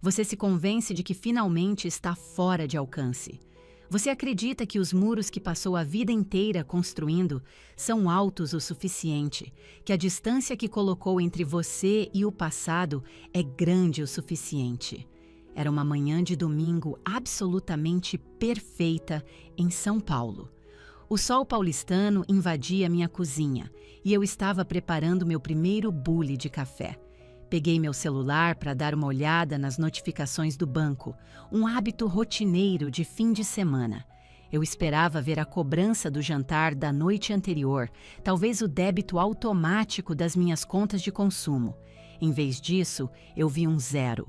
Você se convence de que finalmente está fora de alcance. Você acredita que os muros que passou a vida inteira construindo são altos o suficiente, que a distância que colocou entre você e o passado é grande o suficiente. Era uma manhã de domingo absolutamente perfeita em São Paulo. O sol paulistano invadia minha cozinha e eu estava preparando meu primeiro bule de café. Peguei meu celular para dar uma olhada nas notificações do banco, um hábito rotineiro de fim de semana. Eu esperava ver a cobrança do jantar da noite anterior, talvez o débito automático das minhas contas de consumo. Em vez disso, eu vi um zero.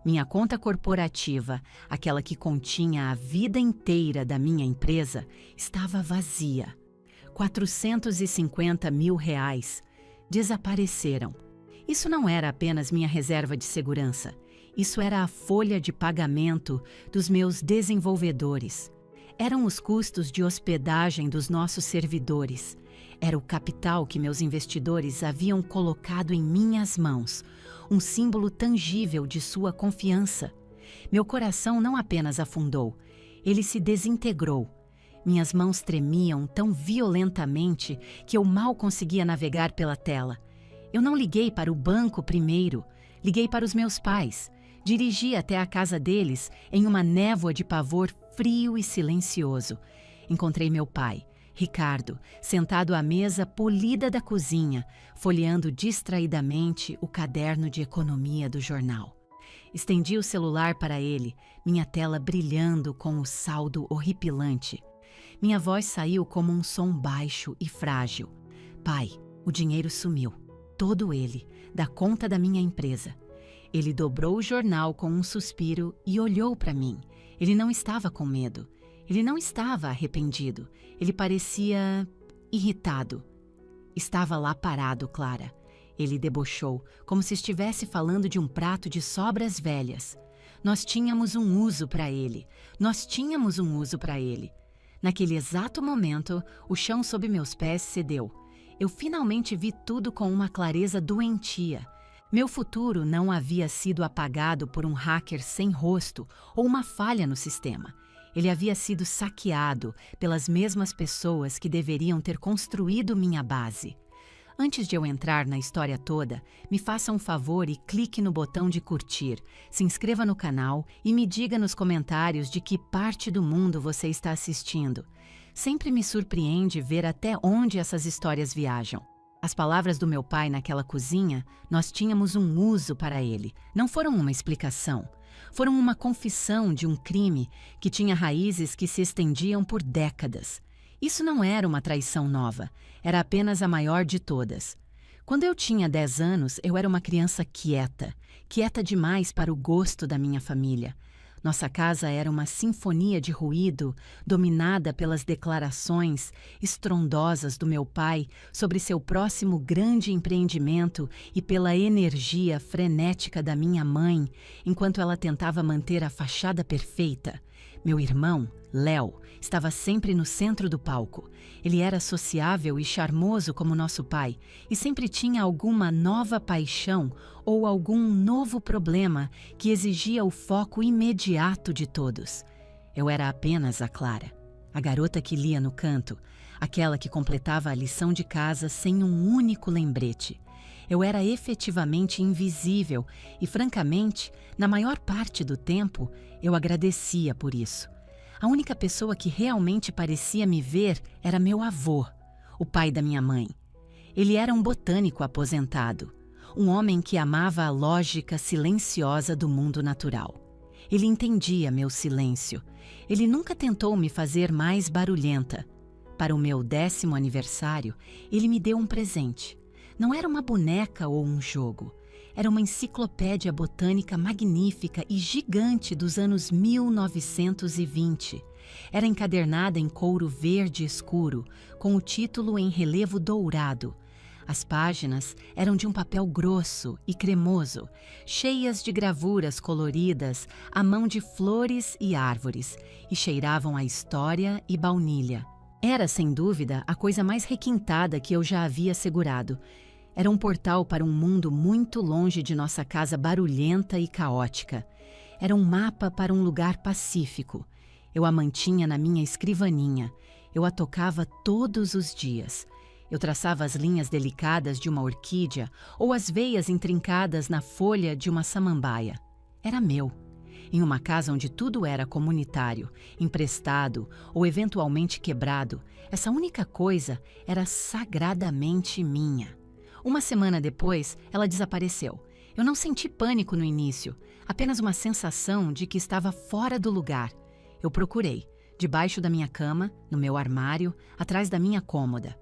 Minha conta corporativa, aquela que continha a vida inteira da minha empresa, estava vazia. R$ 450 mil desapareceram. Isso não era apenas minha reserva de segurança. Isso era a folha de pagamento dos meus desenvolvedores. Eram os custos de hospedagem dos nossos servidores. Era o capital que meus investidores haviam colocado em minhas mãos, um símbolo tangível de sua confiança. Meu coração não apenas afundou, ele se desintegrou. Minhas mãos tremiam tão violentamente que eu mal conseguia navegar pela tela. Eu não liguei para o banco primeiro, liguei para os meus pais. Dirigi até a casa deles em uma névoa de pavor frio e silencioso. Encontrei meu pai, Ricardo, sentado à mesa polida da cozinha, folheando distraidamente o caderno de economia do jornal. Estendi o celular para ele, minha tela brilhando com o saldo horripilante. Minha voz saiu como um som baixo e frágil. Pai, o dinheiro sumiu. Todo ele, da conta da minha empresa. Ele dobrou o jornal com um suspiro e olhou para mim. Ele não estava com medo. Ele não estava arrependido. Ele parecia irritado. Estava lá parado, Clara. Ele debochou, como se estivesse falando de um prato de sobras velhas. Nós tínhamos um uso para ele. Nós tínhamos um uso para ele. Naquele exato momento, o chão sob meus pés cedeu. Eu finalmente vi tudo com uma clareza doentia. Meu futuro não havia sido apagado por um hacker sem rosto ou uma falha no sistema. Ele havia sido saqueado pelas mesmas pessoas que deveriam ter construído minha base. Antes de eu entrar na história toda, me faça um favor e clique no botão de curtir, se inscreva no canal e me diga nos comentários de que parte do mundo você está assistindo. Sempre me surpreende ver até onde essas histórias viajam. As palavras do meu pai naquela cozinha, nós tínhamos um uso para ele. Não foram uma explicação. Foram uma confissão de um crime que tinha raízes que se estendiam por décadas. Isso não era uma traição nova, era apenas a maior de todas. Quando eu tinha 10 anos, eu era uma criança quieta demais para o gosto da minha família. Nossa casa era uma sinfonia de ruído, dominada pelas declarações estrondosas do meu pai sobre seu próximo grande empreendimento e pela energia frenética da minha mãe, enquanto ela tentava manter a fachada perfeita. Meu irmão, Léo, estava sempre no centro do palco. Ele era sociável e charmoso como nosso pai, e sempre tinha alguma nova paixão ou algum novo problema que exigia o foco imediato de todos. Eu era apenas a Clara, a garota que lia no canto, aquela que completava a lição de casa sem um único lembrete. Eu era efetivamente invisível e, francamente, na maior parte do tempo, eu agradecia por isso. A única pessoa que realmente parecia me ver era meu avô, o pai da minha mãe. Ele era um botânico aposentado, um homem que amava a lógica silenciosa do mundo natural. Ele entendia meu silêncio. Ele nunca tentou me fazer mais barulhenta. Para o meu 10º aniversário, ele me deu um presente. Não era uma boneca ou um jogo. Era uma enciclopédia botânica magnífica e gigante dos anos 1920. Era encadernada em couro verde escuro, com o título em relevo dourado. As páginas eram de um papel grosso e cremoso, cheias de gravuras coloridas à mão de flores e árvores, e cheiravam a história e baunilha. Era, sem dúvida, a coisa mais requintada que eu já havia segurado. Era um portal para um mundo muito longe de nossa casa barulhenta e caótica. Era um mapa para um lugar pacífico. Eu a mantinha na minha escrivaninha. Eu a tocava todos os dias. Eu traçava as linhas delicadas de uma orquídea ou as veias intrincadas na folha de uma samambaia. Era meu. Em uma casa onde tudo era comunitário, emprestado ou eventualmente quebrado, essa única coisa era sagradamente minha. Uma semana depois, ela desapareceu. Eu não senti pânico no início, apenas uma sensação de que estava fora do lugar. Eu procurei, debaixo da minha cama, no meu armário, atrás da minha cômoda.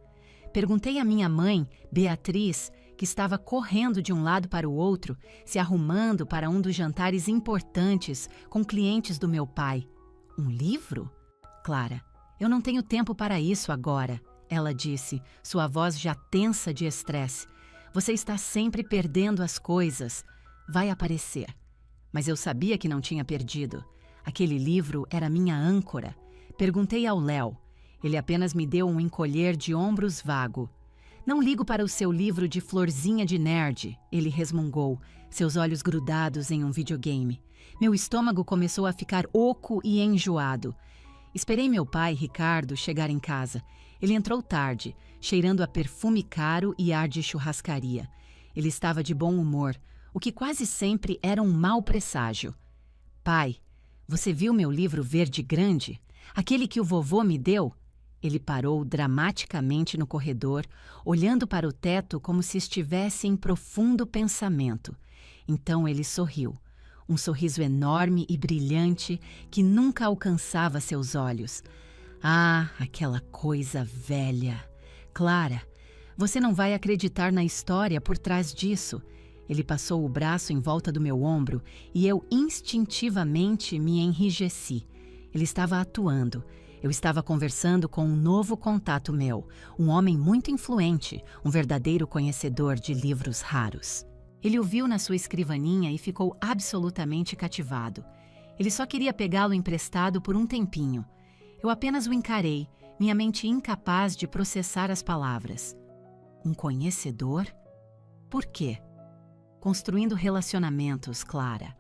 Perguntei à minha mãe, Beatriz, que estava correndo de um lado para o outro, se arrumando para um dos jantares importantes com clientes do meu pai. Um livro? Clara, eu não tenho tempo para isso agora, ela disse, sua voz já tensa de estresse. Você está sempre perdendo as coisas. Vai aparecer. Mas eu sabia que não tinha perdido. Aquele livro era minha âncora. Perguntei ao Léo. Ele apenas me deu um encolher de ombros vago. Não ligo para o seu livro de florzinha de nerd, ele resmungou, seus olhos grudados em um videogame. Meu estômago começou a ficar oco e enjoado. Esperei meu pai, Ricardo, chegar em casa. Ele entrou tarde, cheirando a perfume caro e ar de churrascaria. Ele estava de bom humor, o que quase sempre era um mau presságio. Pai, você viu meu livro verde grande? Aquele que o vovô me deu? Ele parou dramaticamente no corredor, olhando para o teto como se estivesse em profundo pensamento. Então ele sorriu, um sorriso enorme e brilhante que nunca alcançava seus olhos. Ah, aquela coisa velha! Clara, você não vai acreditar na história por trás disso. Ele passou o braço em volta do meu ombro e eu instintivamente me enrijeci. Ele estava atuando. Eu estava conversando com um novo contato meu, um homem muito influente, um verdadeiro conhecedor de livros raros. Ele o viu na sua escrivaninha e ficou absolutamente cativado. Ele só queria pegá-lo emprestado por um tempinho. Eu apenas o encarei, minha mente incapaz de processar as palavras. Um conhecedor? Por quê? Construindo relacionamentos, Clara.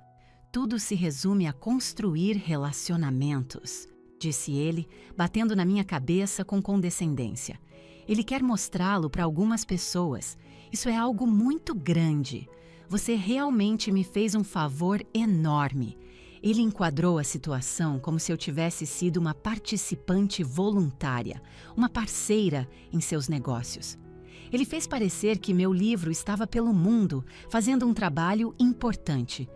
Tudo se resume a construir relacionamentos, disse ele, batendo na minha cabeça com condescendência. Ele quer mostrá-lo para algumas pessoas. Isso é algo muito grande. Você realmente me fez um favor enorme. Ele enquadrou a situação como se eu tivesse sido uma participante voluntária, uma parceira em seus negócios. Ele fez parecer que meu livro estava pelo mundo, fazendo um trabalho importante.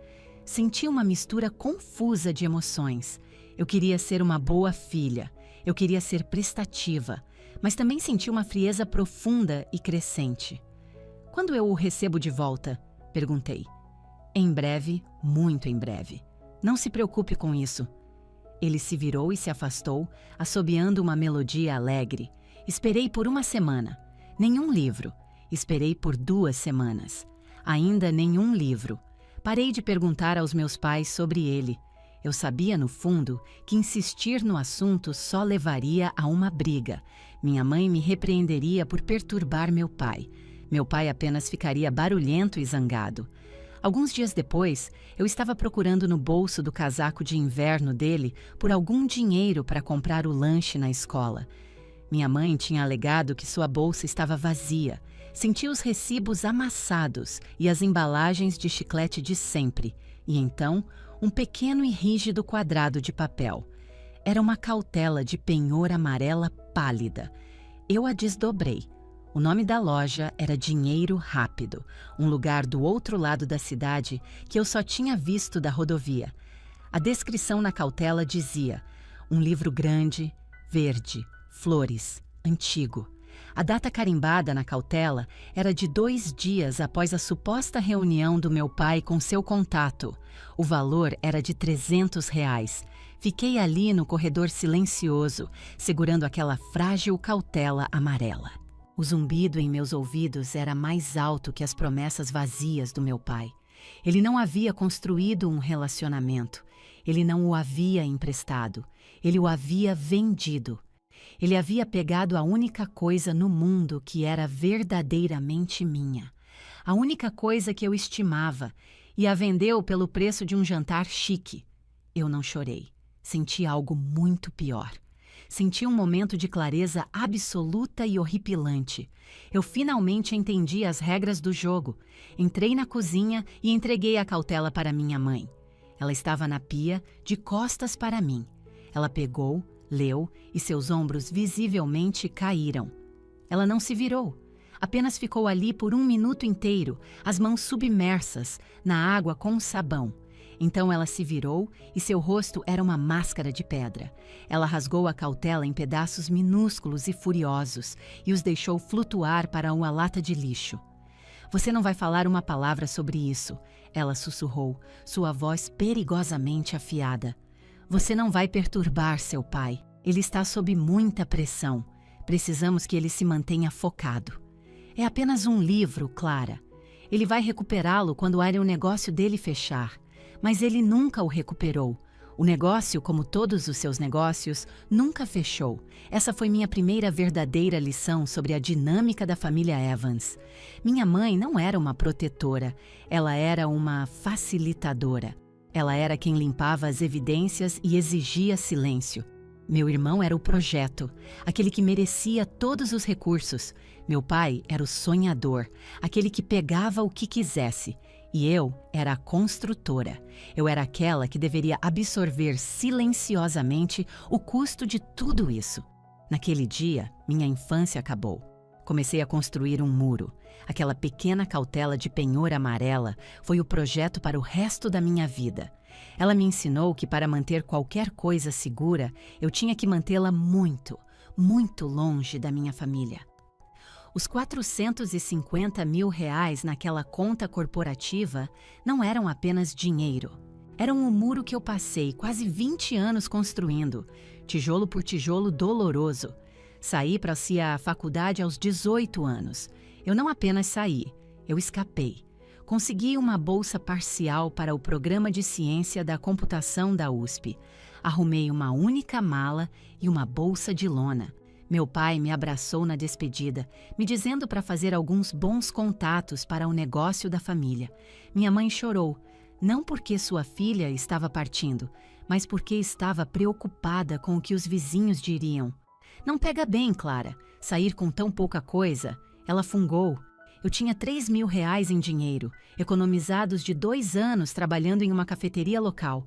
Senti uma mistura confusa de emoções. Eu queria ser uma boa filha, eu queria ser prestativa, mas também senti uma frieza profunda e crescente. Quando eu o recebo de volta? Perguntei. Em breve, muito em breve. Não se preocupe com isso. Ele se virou e se afastou, assobiando uma melodia alegre. Esperei por uma semana. Nenhum livro. Esperei por 2 semanas. Ainda nenhum livro. Parei de perguntar aos meus pais sobre ele. Eu sabia, no fundo, que insistir no assunto só levaria a uma briga. Minha mãe me repreenderia por perturbar meu pai. Meu pai apenas ficaria barulhento e zangado. Alguns dias depois, eu estava procurando no bolso do casaco de inverno dele por algum dinheiro para comprar o lanche na escola. Minha mãe tinha alegado que sua bolsa estava vazia. Senti os recibos amassados e as embalagens de chiclete de sempre. E então, um pequeno e rígido quadrado de papel. Era uma cautela de penhor amarela pálida. Eu a desdobrei. O nome da loja era Dinheiro Rápido, um lugar do outro lado da cidade que eu só tinha visto da rodovia. A descrição na cautela dizia: um livro grande, verde, flores, antigo. A data carimbada na cautela era de 2 dias após a suposta reunião do meu pai com seu contato. O valor era de R$ 300. Fiquei ali no corredor silencioso, segurando aquela frágil cautela amarela. O zumbido em meus ouvidos era mais alto que as promessas vazias do meu pai. Ele não havia construído um relacionamento. Ele não o havia emprestado. Ele o havia vendido. Ele havia pegado a única coisa no mundo que era verdadeiramente minha, a única coisa que eu estimava, e a vendeu pelo preço de um jantar chique. Eu não chorei. Senti algo muito pior. Senti um momento de clareza absoluta e horripilante. Eu finalmente entendi as regras do jogo. Entrei na cozinha e entreguei a cautela para minha mãe. Ela estava na pia, de costas para mim. Ela pegou, leu e seus ombros visivelmente caíram. Ela não se virou. Apenas ficou ali por 1 minuto inteiro, as mãos submersas na água com sabão. Então ela se virou e seu rosto era uma máscara de pedra. Ela rasgou a cautela em pedaços minúsculos e furiosos e os deixou flutuar para uma lata de lixo. Você não vai falar uma palavra sobre isso, ela sussurrou, sua voz perigosamente afiada. Você não vai perturbar seu pai. Ele está sob muita pressão. Precisamos que ele se mantenha focado. É apenas um livro, Clara. Ele vai recuperá-lo quando o negócio dele fechar. Mas ele nunca o recuperou. O negócio, como todos os seus negócios, nunca fechou. Essa foi minha primeira verdadeira lição sobre a dinâmica da família Evans. Minha mãe não era uma protetora, ela era uma facilitadora. Ela era quem limpava as evidências e exigia silêncio. Meu irmão era o projeto, aquele que merecia todos os recursos. Meu pai era o sonhador, aquele que pegava o que quisesse. E eu era a construtora. Eu era aquela que deveria absorver silenciosamente o custo de tudo isso. Naquele dia, minha infância acabou. Comecei a construir um muro. Aquela pequena cautela de penhor amarela foi o projeto para o resto da minha vida. Ela me ensinou que para manter qualquer coisa segura, eu tinha que mantê-la muito, muito longe da minha família. Os R$450 mil naquela conta corporativa não eram apenas dinheiro. Eram o muro que eu passei quase 20 anos construindo, tijolo por tijolo doloroso. Saí para a faculdade aos 18 anos. Eu não apenas saí, eu escapei. Consegui uma bolsa parcial para o programa de ciência da computação da USP. Arrumei uma única mala e uma bolsa de lona. Meu pai me abraçou na despedida, me dizendo para fazer alguns bons contatos para o negócio da família. Minha mãe chorou, não porque sua filha estava partindo, mas porque estava preocupada com o que os vizinhos diriam. Não pega bem, Clara, sair com tão pouca coisa. Ela fungou. Eu tinha R$3 mil em dinheiro, economizados de 2 anos trabalhando em uma cafeteria local.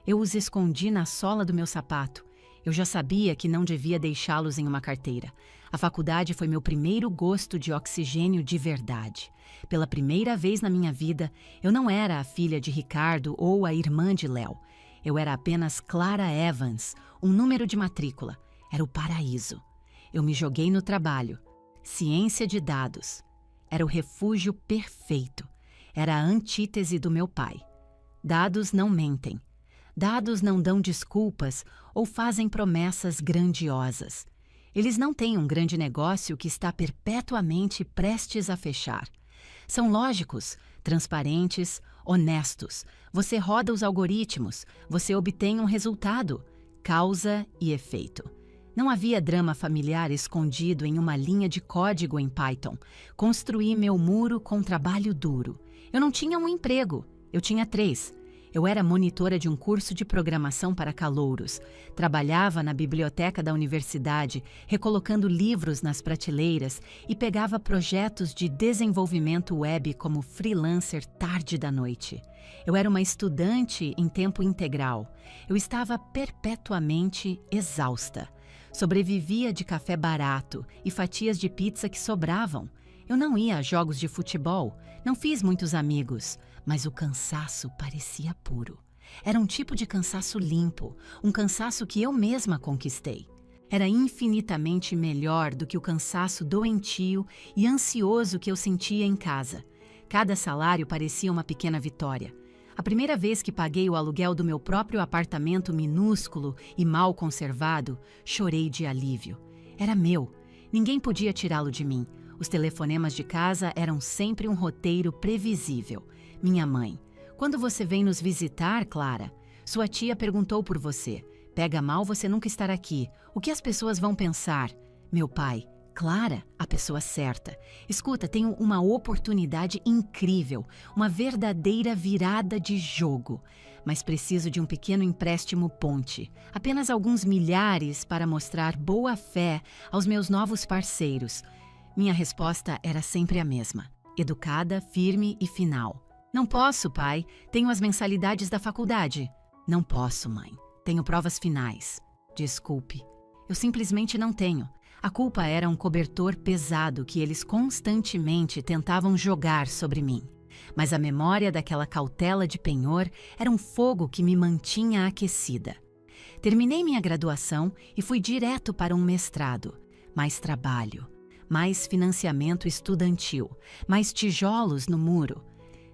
Eu os escondi na sola do meu sapato. Eu já sabia que não devia deixá-los em uma carteira. A faculdade foi meu primeiro gosto de oxigênio de verdade. Pela primeira vez na minha vida, eu não era a filha de Ricardo ou a irmã de Léo. Eu era apenas Clara Evans, um número de matrícula. Era o paraíso. Eu me joguei no trabalho. Ciência de dados. Era o refúgio perfeito. Era a antítese do meu pai. Dados não mentem. Dados não dão desculpas ou fazem promessas grandiosas. Eles não têm um grande negócio que está perpetuamente prestes a fechar. São lógicos, transparentes, honestos. Você roda os algoritmos, você obtém um resultado, causa e efeito. Não havia drama familiar escondido em uma linha de código em Python. Construí meu muro com trabalho duro. Eu não tinha um emprego, eu tinha 3. Eu era monitora de um curso de programação para calouros. Trabalhava na biblioteca da universidade, recolocando livros nas prateleiras e pegava projetos de desenvolvimento web como freelancer tarde da noite. Eu era uma estudante em tempo integral. Eu estava perpetuamente exausta. Sobrevivia de café barato e fatias de pizza que sobravam. Eu não ia a jogos de futebol, não fiz muitos amigos, mas o cansaço parecia puro. Era um tipo de cansaço limpo, um cansaço que eu mesma conquistei. Era infinitamente melhor do que o cansaço doentio e ansioso que eu sentia em casa. Cada salário parecia uma pequena vitória. A primeira vez que paguei o aluguel do meu próprio apartamento minúsculo e mal conservado, chorei de alívio. Era meu. Ninguém podia tirá-lo de mim. Os telefonemas de casa eram sempre um roteiro previsível. Minha mãe: quando você vem nos visitar, Clara? Sua tia perguntou por você. Pega mal você nunca estar aqui. O que as pessoas vão pensar? Meu pai: Clara, a pessoa certa. Escuta, tenho uma oportunidade incrível, uma verdadeira virada de jogo. Mas preciso de um pequeno empréstimo ponte, apenas alguns milhares para mostrar boa fé aos meus novos parceiros. Minha resposta era sempre a mesma, educada, firme e final. Não posso, pai. Tenho as mensalidades da faculdade. Não posso, mãe. Tenho provas finais. Desculpe. Eu simplesmente não tenho. A culpa era um cobertor pesado que eles constantemente tentavam jogar sobre mim. Mas a memória daquela cautela de penhor era um fogo que me mantinha aquecida. Terminei minha graduação e fui direto para um mestrado. Mais trabalho, mais financiamento estudantil, mais tijolos no muro.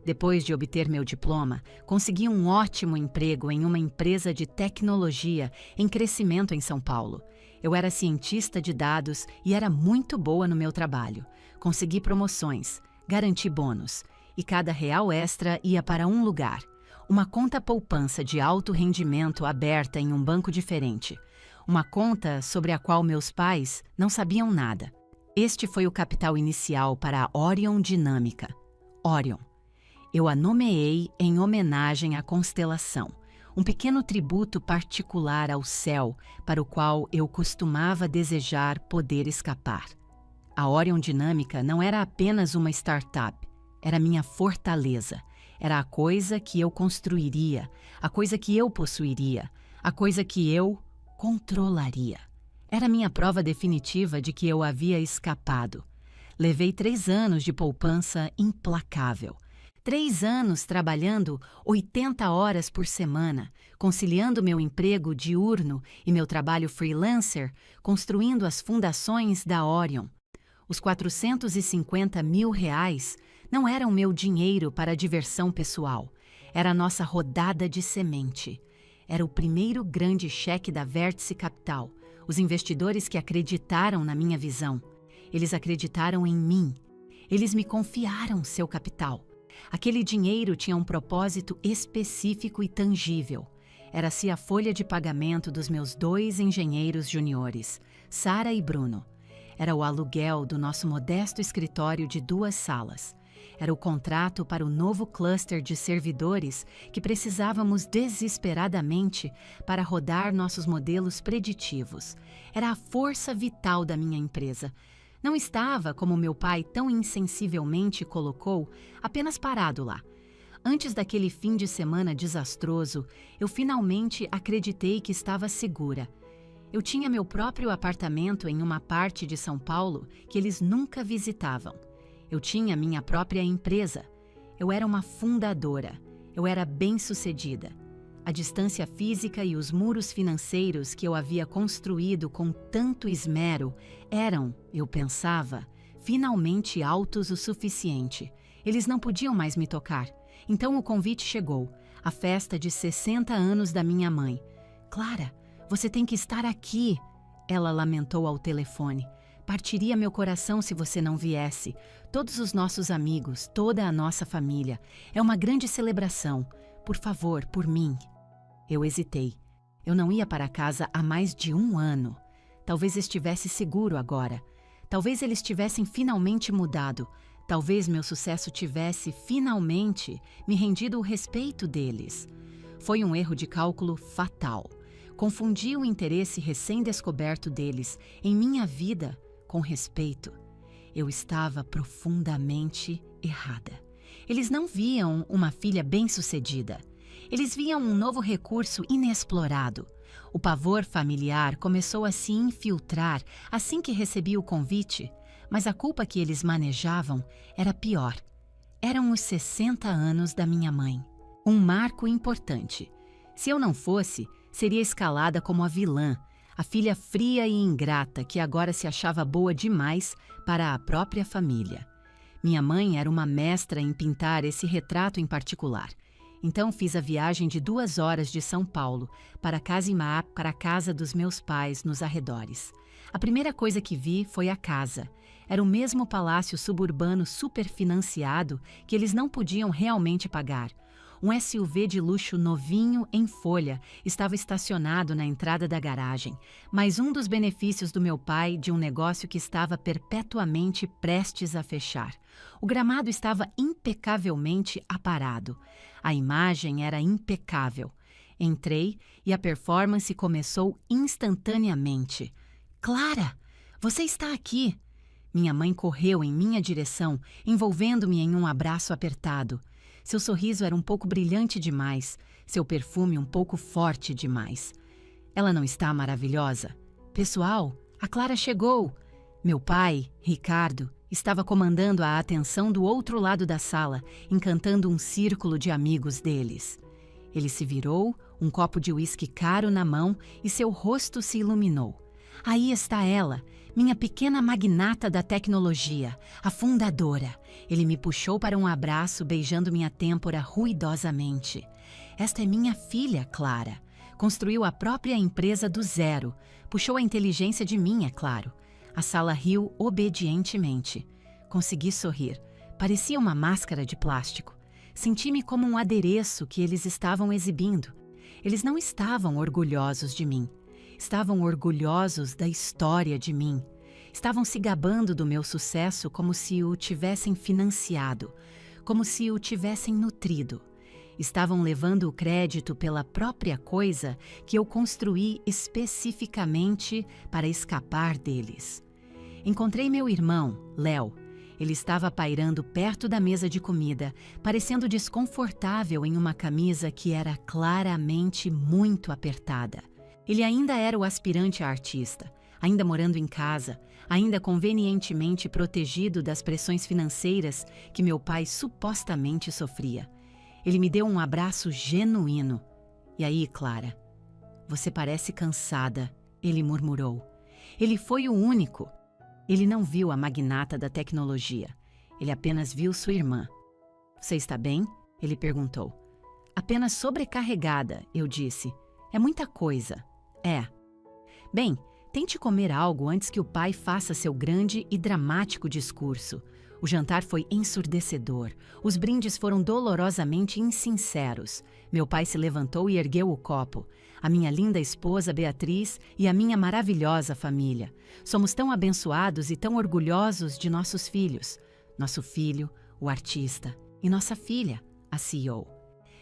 Depois de obter meu diploma, consegui um ótimo emprego em uma empresa de tecnologia em crescimento em São Paulo. Eu era cientista de dados e era muito boa no meu trabalho. Consegui promoções, garanti bônus, e cada real extra ia para um lugar. Uma conta poupança de alto rendimento aberta em um banco diferente. Uma conta sobre a qual meus pais não sabiam nada. Este foi o capital inicial para a Orion Dinâmica. Orion. Eu a nomeei em homenagem à constelação, um pequeno tributo particular ao céu para o qual eu costumava desejar poder escapar. A Orion Dinâmica não era apenas uma startup, era minha fortaleza, era a coisa que eu construiria, a coisa que eu possuiria, a coisa que eu controlaria. Era minha prova definitiva de que eu havia escapado. Levei 3 anos de poupança implacável. 3 anos trabalhando 80 horas por semana, conciliando meu emprego diurno e meu trabalho freelancer, construindo as fundações da Orion. Os R$450 mil não eram meu dinheiro para diversão pessoal. Era a nossa rodada de semente. Era o primeiro grande cheque da Vértice Capital, os investidores que acreditaram na minha visão. Eles acreditaram em mim. Eles me confiaram seu capital. Aquele dinheiro tinha um propósito específico e tangível. Era-se a folha de pagamento dos meus 2 engenheiros juniores, Sara e Bruno. Era o aluguel do nosso modesto escritório de 2 salas. Era o contrato para o novo cluster de servidores que precisávamos desesperadamente para rodar nossos modelos preditivos. Era a força vital da minha empresa. Não estava, como meu pai tão insensivelmente colocou, apenas parado lá. Antes daquele fim de semana desastroso, eu finalmente acreditei que estava segura. Eu tinha meu próprio apartamento em uma parte de São Paulo que eles nunca visitavam. Eu tinha minha própria empresa. Eu era uma fundadora. Eu era bem-sucedida. A distância física e os muros financeiros que eu havia construído com tanto esmero eram, eu pensava, finalmente altos o suficiente. Eles não podiam mais me tocar. Então o convite chegou, a festa de 60 anos da minha mãe. Clara, você tem que estar aqui, ela lamentou ao telefone. Partiria meu coração se você não viesse. Todos os nossos amigos, toda a nossa família. É uma grande celebração. Por favor, por mim. Eu hesitei. Eu não ia para casa há mais de 1 ano. Talvez estivesse seguro agora. Talvez eles tivessem finalmente mudado. Talvez meu sucesso tivesse finalmente me rendido o respeito deles. Foi um erro de cálculo fatal. Confundi o interesse recém-descoberto deles em minha vida com respeito. Eu estava profundamente errada. Eles não viam uma filha bem-sucedida. Eles viam um novo recurso inexplorado. O pavor familiar começou a se infiltrar assim que recebi o convite, mas a culpa que eles manejavam era pior. Eram os 60 anos da minha mãe. Um marco importante. Se eu não fosse, seria escalada como a vilã, a filha fria e ingrata que agora se achava boa demais para a própria família. Minha mãe era uma mestra em pintar esse retrato em particular. Então fiz a viagem de 2 horas de São Paulo para Casimar, para a casa dos meus pais nos arredores. A primeira coisa que vi foi a casa. Era o mesmo palácio suburbano superfinanciado que eles não podiam realmente pagar. Um SUV de luxo novinho em folha estava estacionado na entrada da garagem, mais um dos benefícios do meu pai de um negócio que estava perpetuamente prestes a fechar. O gramado estava impecavelmente aparado. A imagem era impecável. Entrei e a performance começou instantaneamente. Clara, você está aqui! Minha mãe correu em minha direção, envolvendo-me em um abraço apertado. Seu sorriso era um pouco brilhante demais, seu perfume um pouco forte demais. Ela não está maravilhosa? Pessoal, a Clara chegou! Meu pai, Ricardo, estava comandando a atenção do outro lado da sala, encantando um círculo de amigos deles. Ele se virou, um copo de uísque caro na mão, e seu rosto se iluminou. Aí está ela, minha pequena magnata da tecnologia, a fundadora. Ele me puxou para um abraço, beijando minha têmpora ruidosamente. Esta é minha filha, Clara. Construiu a própria empresa do zero. Puxou a inteligência de mim, é claro. A sala riu obedientemente. Consegui sorrir. Parecia uma máscara de plástico. Senti-me como um adereço que eles estavam exibindo. Eles não estavam orgulhosos de mim. Estavam orgulhosos da história de mim. Estavam se gabando do meu sucesso como se o tivessem financiado, como se o tivessem nutrido. Estavam levando o crédito pela própria coisa que eu construí especificamente para escapar deles. Encontrei meu irmão, Léo. Ele estava pairando perto da mesa de comida, parecendo desconfortável em uma camisa que era claramente muito apertada. Ele ainda era o aspirante a artista, ainda morando em casa, ainda convenientemente protegido das pressões financeiras que meu pai supostamente sofria. Ele me deu um abraço genuíno. E aí, Clara? Você parece cansada, ele murmurou. Ele foi o único. Ele não viu a magnata da tecnologia. Ele apenas viu sua irmã. Você está bem? Ele perguntou. Apenas sobrecarregada, eu disse. É muita coisa. É. Bem, tente comer algo antes que o pai faça seu grande e dramático discurso. O jantar foi ensurdecedor. Os brindes foram dolorosamente insinceros. Meu pai se levantou e ergueu o copo. A minha linda esposa Beatriz e a minha maravilhosa família. Somos tão abençoados e tão orgulhosos de nossos filhos. Nosso filho, o artista, e nossa filha, a CEO.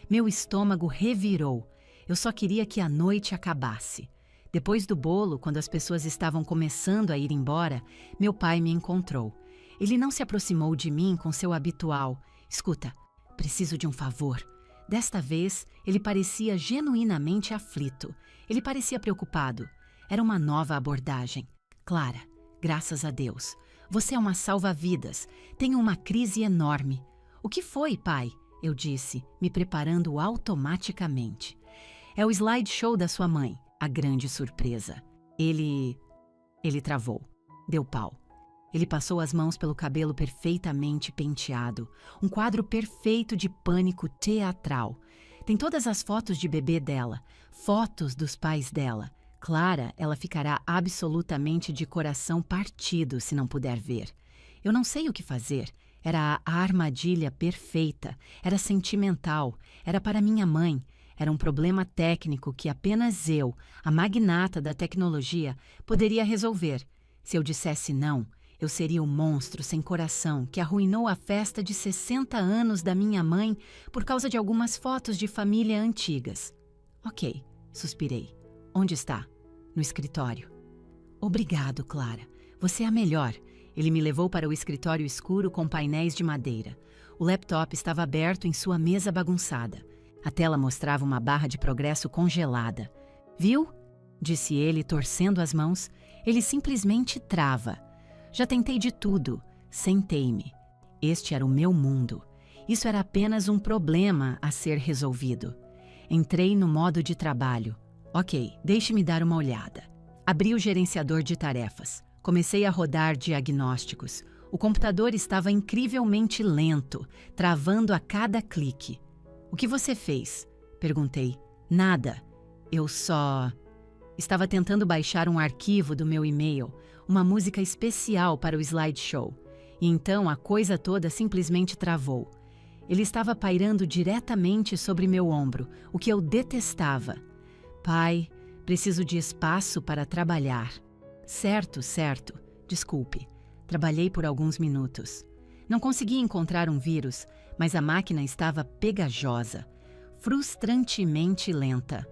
Meu estômago revirou. Eu só queria que a noite acabasse. Depois do bolo, quando as pessoas estavam começando a ir embora, meu pai me encontrou. Ele não se aproximou de mim com seu habitual. Escuta, preciso de um favor. Desta vez, ele parecia genuinamente aflito. Ele parecia preocupado. Era uma nova abordagem. Clara, graças a Deus. Você é uma salva-vidas. Tenho uma crise enorme. O que foi, pai? Eu disse, me preparando automaticamente. É o slideshow da sua mãe. A grande surpresa. Ele travou. Deu pau. Ele passou as mãos pelo cabelo perfeitamente penteado. Um quadro perfeito de pânico teatral. Tem todas as fotos de bebê dela. Fotos dos pais dela. Clara, ela ficará absolutamente de coração partido se não puder ver. Eu não sei o que fazer. Era a armadilha perfeita. Era sentimental. Era para minha mãe. Era um problema técnico que apenas eu, a magnata da tecnologia, poderia resolver. Se eu dissesse não, eu seria o monstro sem coração que arruinou a festa de 60 anos da minha mãe por causa de algumas fotos de família antigas. Ok, suspirei. Onde está? No escritório. Obrigado, Clara. Você é a melhor. Ele me levou para o escritório escuro com painéis de madeira. O laptop estava aberto em sua mesa bagunçada. A tela mostrava uma barra de progresso congelada. Viu? Disse ele, torcendo as mãos. Ele simplesmente trava. Já tentei de tudo. Sentei-me. Este era o meu mundo. Isso era apenas um problema a ser resolvido. Entrei no modo de trabalho. Ok, deixe-me dar uma olhada. Abri o gerenciador de tarefas. Comecei a rodar diagnósticos. O computador estava incrivelmente lento, travando a cada clique. O que você fez? Perguntei. Nada. Eu só... Estava tentando baixar um arquivo do meu e-mail, uma música especial para o slideshow. E então a coisa toda simplesmente travou. Ele estava pairando diretamente sobre meu ombro, o que eu detestava. Pai, preciso de espaço para trabalhar. Certo, certo. Desculpe. Trabalhei por alguns minutos. Não consegui encontrar um vírus, mas a máquina estava pegajosa, frustrantemente lenta.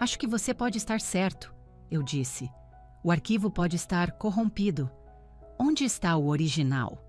Acho que você pode estar certo, eu disse. O arquivo pode estar corrompido. Onde está o original?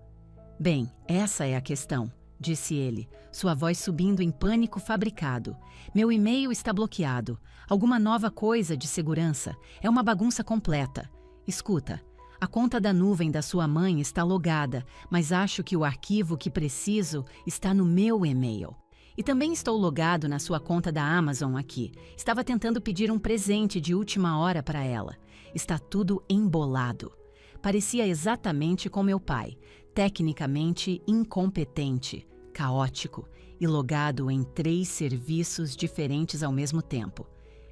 Bem, essa é a questão, disse ele, sua voz subindo em pânico fabricado. Meu e-mail está bloqueado. Alguma nova coisa de segurança. É uma bagunça completa. Escuta, a conta da nuvem da sua mãe está logada, mas acho que o arquivo que preciso está no meu e-mail. E também estou logado na sua conta da Amazon aqui. Estava tentando pedir um presente de última hora para ela. Está tudo embolado. Parecia exatamente com meu pai, tecnicamente incompetente, caótico e logado em 3 serviços diferentes ao mesmo tempo.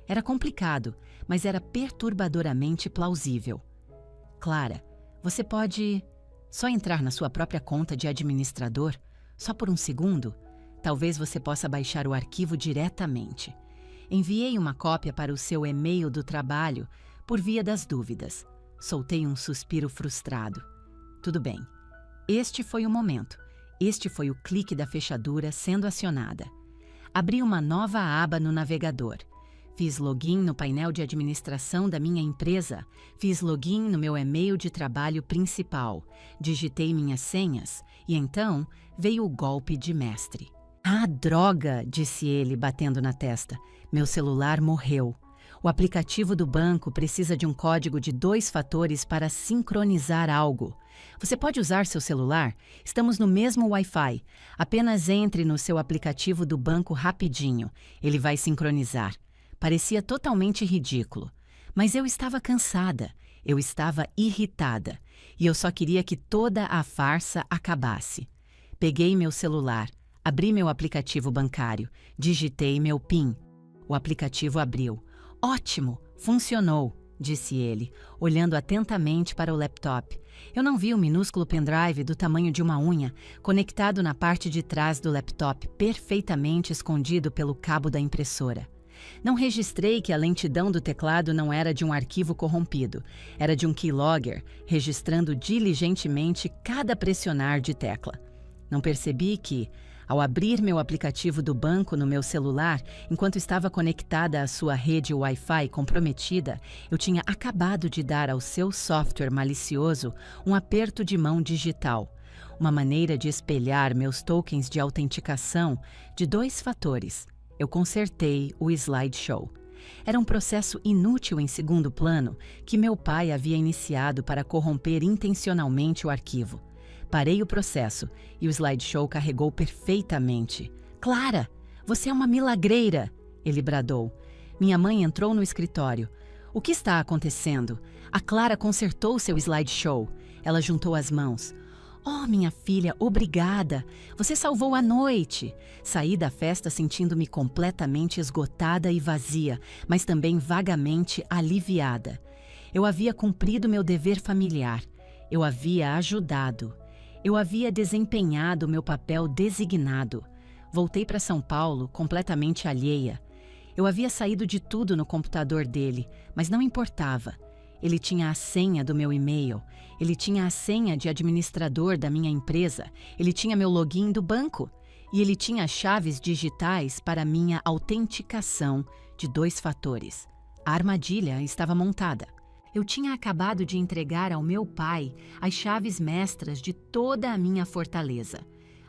Era complicado, mas era perturbadoramente plausível. Clara, você pode só entrar na sua própria conta de administrador, só por um segundo? Talvez você possa baixar o arquivo diretamente. Enviei uma cópia para o seu e-mail do trabalho por via das dúvidas. Soltei um suspiro frustrado. Tudo bem. Este foi o momento. Este foi o clique da fechadura sendo acionada. Abri uma nova aba no navegador. Fiz login no painel de administração da minha empresa. Fiz login no meu e-mail de trabalho principal. Digitei minhas senhas e então veio o golpe de mestre. Ah, droga, disse ele, batendo na testa. Meu celular morreu. O aplicativo do banco precisa de um código de 2 fatores para sincronizar algo. Você pode usar seu celular? Estamos no mesmo Wi-Fi. Apenas entre no seu aplicativo do banco rapidinho. Ele vai sincronizar. Parecia totalmente ridículo. Mas eu estava cansada. Eu estava irritada. E eu só queria que toda a farsa acabasse. Peguei meu celular. Abri meu aplicativo bancário. Digitei meu PIN. O aplicativo abriu. Ótimo! Funcionou, disse ele, olhando atentamente para o laptop. Eu não vi o minúsculo pendrive do tamanho de uma unha, conectado na parte de trás do laptop, perfeitamente escondido pelo cabo da impressora. Não registrei que a lentidão do teclado não era de um arquivo corrompido, era de um keylogger, registrando diligentemente cada pressionar de tecla. Não percebi que, ao abrir meu aplicativo do banco no meu celular, enquanto estava conectada à sua rede Wi-Fi comprometida, eu tinha acabado de dar ao seu software malicioso um aperto de mão digital, uma maneira de espelhar meus tokens de autenticação de 2 fatores. Eu consertei o slideshow. Era um processo inútil em segundo plano que meu pai havia iniciado para corromper intencionalmente o arquivo. Parei o processo e o slideshow carregou perfeitamente. Clara, você é uma milagreira, ele bradou. Minha mãe entrou no escritório. O que está acontecendo? A Clara consertou seu slideshow. Ela juntou as mãos. Oh, minha filha, obrigada. Você salvou a noite. Saí da festa sentindo-me completamente esgotada e vazia, mas também vagamente aliviada. Eu havia cumprido meu dever familiar. Eu havia ajudado. Eu havia desempenhado meu papel designado. Voltei para São Paulo completamente alheia. Eu havia saído de tudo no computador dele, mas não importava. Ele tinha a senha do meu e-mail, ele tinha a senha de administrador da minha empresa, ele tinha meu login do banco e ele tinha as chaves digitais para minha autenticação de 2 fatores. A armadilha estava montada. Eu tinha acabado de entregar ao meu pai as chaves mestras de toda a minha fortaleza.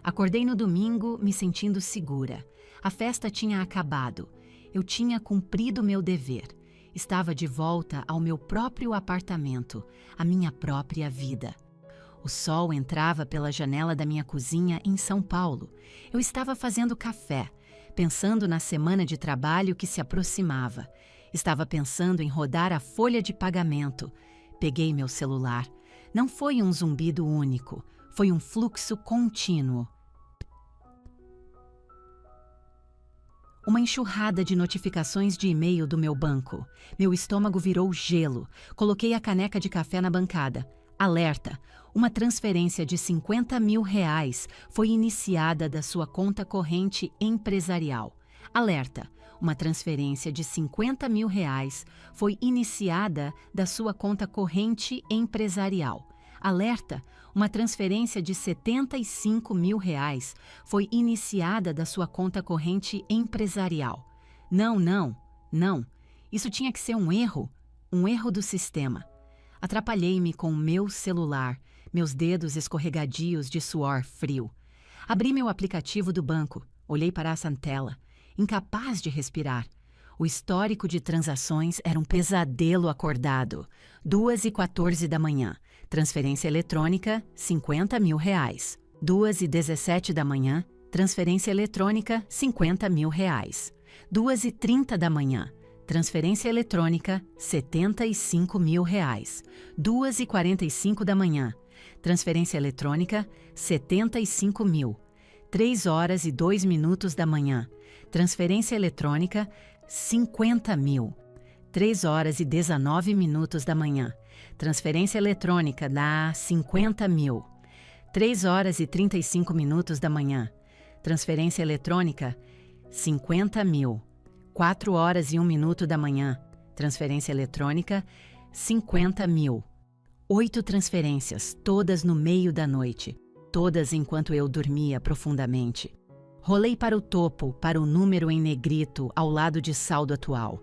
Acordei no domingo me sentindo segura. A festa tinha acabado. Eu tinha cumprido meu dever. Estava de volta ao meu próprio apartamento, à minha própria vida. O sol entrava pela janela da minha cozinha em São Paulo. Eu estava fazendo café, pensando na semana de trabalho que se aproximava. Estava pensando em rodar a folha de pagamento. Peguei meu celular. Não foi um zumbido único, foi um fluxo contínuo. Uma enxurrada de notificações de e-mail do meu banco. Meu estômago virou gelo. Coloquei a caneca de café na bancada. Alerta! Uma transferência de R$ 50.000 foi iniciada da sua conta corrente empresarial. Alerta! Uma transferência de R$ 50.000 foi iniciada da sua conta corrente empresarial. Alerta! Uma transferência de R$ 75.000 foi iniciada da sua conta corrente empresarial. Não, não, não. Isso tinha que ser um erro do sistema. Atrapalhei-me com o meu celular, meus dedos escorregadios de suor frio. Abri meu aplicativo do banco, olhei para essa tela, incapaz de respirar. O histórico de transações era um pesadelo acordado. 2h14 da manhã, transferência eletrônica, R$ 50.000. 2h17 da manhã, transferência eletrônica, R$ 50.000. 2h30 da manhã, transferência eletrônica, R$ 75.000. 2h45 da manhã, transferência eletrônica, R$ 75.000. 3h02 da manhã, transferência eletrônica, R$ 50.000. 3h19 da manhã, transferência eletrônica dá R$ 50.000. 3h35 da manhã, transferência eletrônica, R$ 50.000. 4h01 da manhã, transferência eletrônica, R$ 50.000. 8 transferências, todas no meio da noite, todas enquanto eu dormia profundamente. Rolei para o topo, para o número em negrito ao lado de saldo atual. R$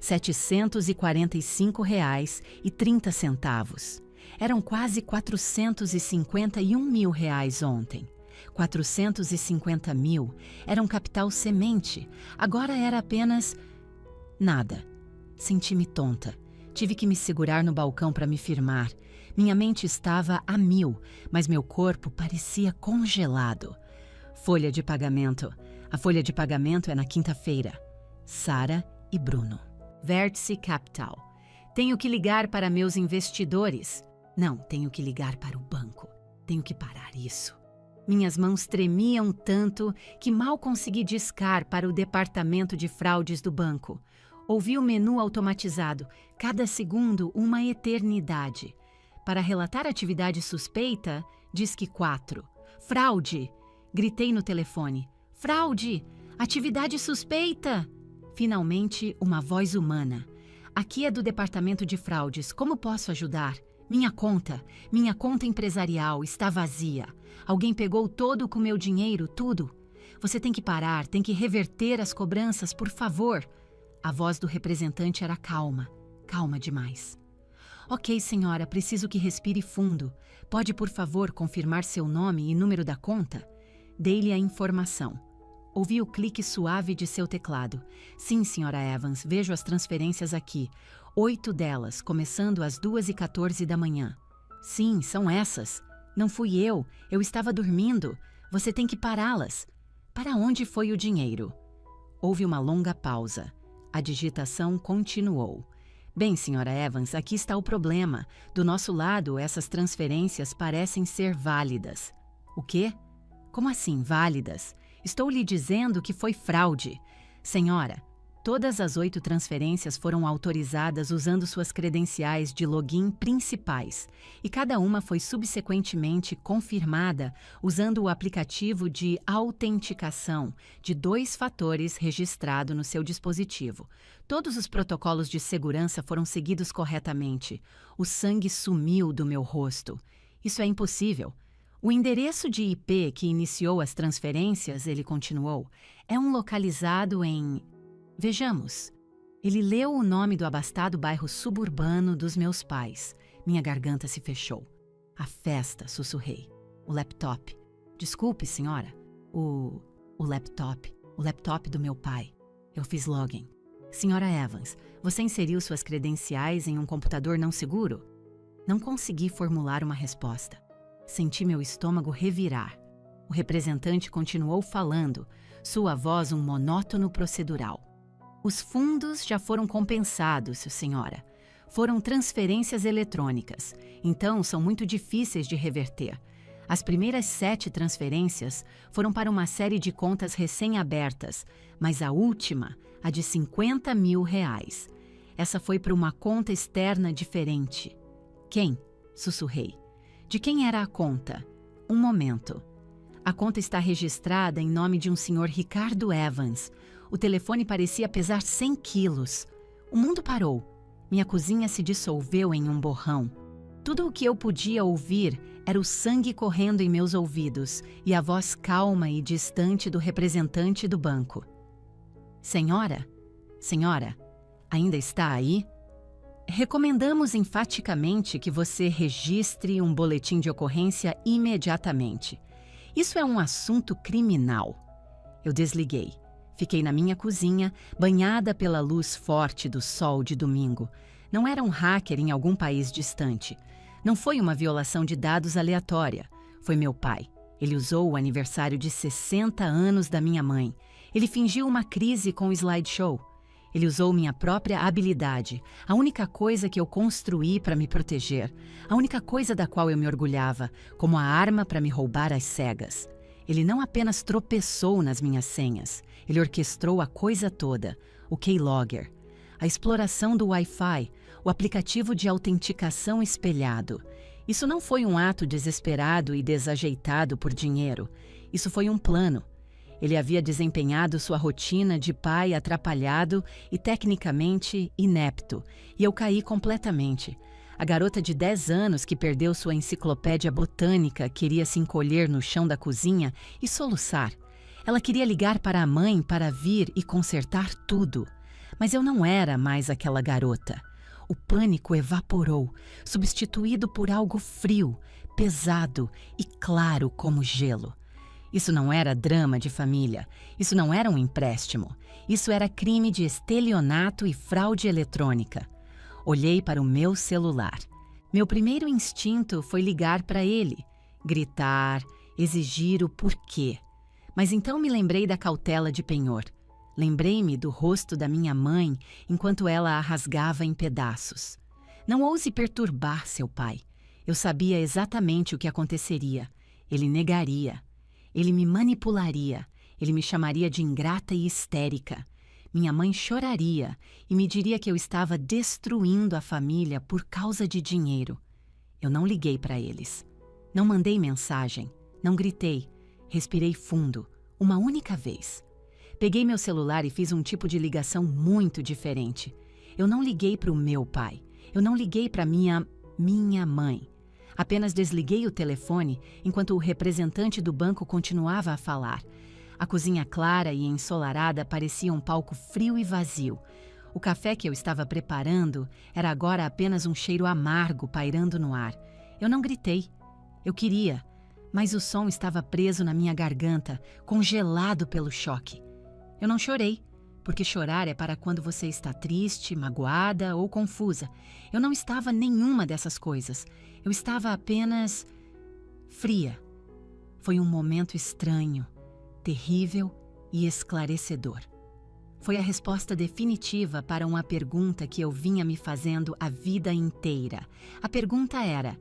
745,30. Eram quase R$ 451.000 ontem. 450.000 era um capital semente, agora era apenas nada. Senti-me tonta. Tive que me segurar no balcão para me firmar. Minha mente estava a 1000, mas meu corpo parecia congelado. Folha de pagamento. A folha de pagamento é na quinta-feira. Sara e Bruno. Vértice Capital. Tenho que ligar para meus investidores. Não, tenho que ligar para o banco. Tenho que parar isso. Minhas mãos tremiam tanto que mal consegui discar para o departamento de fraudes do banco. Ouvi o menu automatizado, cada segundo uma eternidade. Para relatar atividade suspeita, diz que 4. Fraude! Gritei no telefone. Fraude! Atividade suspeita! Finalmente, uma voz humana. Aqui é do departamento de fraudes. Como posso ajudar? Minha conta empresarial está vazia. Alguém pegou todo o meu dinheiro, tudo. Você tem que parar, tem que reverter as cobranças, por favor. A voz do representante era calma, calma demais. Ok, senhora, preciso que respire fundo. Pode, por favor, confirmar seu nome e número da conta? Dei-lhe a informação. Ouvi o clique suave de seu teclado. Sim, senhora Evans, vejo as transferências aqui. 8 delas, começando às 2h14 da manhã. Sim, são essas. Não fui eu estava dormindo. Você tem que pará-las. Para onde foi o dinheiro? Houve uma longa pausa. A digitação continuou. Bem, senhora Evans, aqui está o problema. Do nosso lado, essas transferências parecem ser válidas. O quê? Como assim, válidas? Estou lhe dizendo que foi fraude. Senhora, todas as 8 transferências foram autorizadas usando suas credenciais de login principais e cada uma foi subsequentemente confirmada usando o aplicativo de autenticação de 2 fatores registrado no seu dispositivo. Todos os protocolos de segurança foram seguidos corretamente. O sangue sumiu do meu rosto. Isso é impossível. O endereço de IP que iniciou as transferências, ele continuou, é um localizado em... Vejamos. Ele leu o nome do abastado bairro suburbano dos meus pais. Minha garganta se fechou. A festa, sussurrei. O laptop. Desculpe, senhora. O laptop do meu pai. Eu fiz login. Senhora Evans, você inseriu suas credenciais em um computador não seguro? Não consegui formular uma resposta. Senti meu estômago revirar. O representante continuou falando, sua voz um monótono procedural. Os fundos já foram compensados, senhora. Foram transferências eletrônicas, então são muito difíceis de reverter. As primeiras 7 transferências foram para uma série de contas recém-abertas, mas a última, a de R$ 50.000. Essa foi para uma conta externa diferente. Quem? Sussurrei. De quem era a conta? Um momento. A conta está registrada em nome de um senhor Ricardo Evans. O telefone parecia pesar 100 quilos. O mundo parou. Minha cozinha se dissolveu em um borrão. Tudo o que eu podia ouvir era o sangue correndo em meus ouvidos e a voz calma e distante do representante do banco. Senhora? Senhora, ainda está aí? Recomendamos enfaticamente que você registre um boletim de ocorrência imediatamente. Isso é um assunto criminal. Eu desliguei. Fiquei na minha cozinha, banhada pela luz forte do sol de domingo. Não era um hacker em algum país distante. Não foi uma violação de dados aleatória. Foi meu pai. Ele usou o aniversário de 60 anos da minha mãe. Ele fingiu uma crise com o slideshow. Ele usou minha própria habilidade, a única coisa que eu construí para me proteger, a única coisa da qual eu me orgulhava, como a arma para me roubar às cegas. Ele não apenas tropeçou nas minhas senhas, ele orquestrou a coisa toda, o Keylogger, a exploração do Wi-Fi, o aplicativo de autenticação espelhado. Isso não foi um ato desesperado e desajeitado por dinheiro. Isso foi um plano. Ele havia desempenhado sua rotina de pai atrapalhado e tecnicamente inepto, e eu caí completamente. A garota de 10 anos que perdeu sua enciclopédia botânica queria se encolher no chão da cozinha e soluçar. Ela queria ligar para a mãe para vir e consertar tudo. Mas eu não era mais aquela garota. O pânico evaporou, substituído por algo frio, pesado e claro como gelo. Isso não era drama de família, isso não era um empréstimo, isso era crime de estelionato e fraude eletrônica. Olhei para o meu celular. Meu primeiro instinto foi ligar para ele, gritar, exigir o porquê. Mas então me lembrei da cautela de penhor. Lembrei-me do rosto da minha mãe enquanto ela a rasgava em pedaços. Não ouse perturbar seu pai. Eu sabia exatamente o que aconteceria. Ele negaria. Ele me manipularia, ele me chamaria de ingrata e histérica. Minha mãe choraria e me diria que eu estava destruindo a família por causa de dinheiro. Eu não liguei para eles. Não mandei mensagem, não gritei. Respirei fundo, uma única vez. Peguei meu celular e fiz um tipo de ligação muito diferente. Eu não liguei para o meu pai. Eu não liguei para minha mãe. Apenas desliguei o telefone enquanto o representante do banco continuava a falar. A cozinha clara e ensolarada parecia um palco frio e vazio. O café que eu estava preparando era agora apenas um cheiro amargo pairando no ar. Eu não gritei. Eu queria, mas o som estava preso na minha garganta, congelado pelo choque. Eu não chorei, porque chorar é para quando você está triste, magoada ou confusa. Eu não estava nenhuma dessas coisas. Eu estava apenas fria. Foi um momento estranho, terrível e esclarecedor. Foi a resposta definitiva para uma pergunta que eu vinha me fazendo a vida inteira. A pergunta era: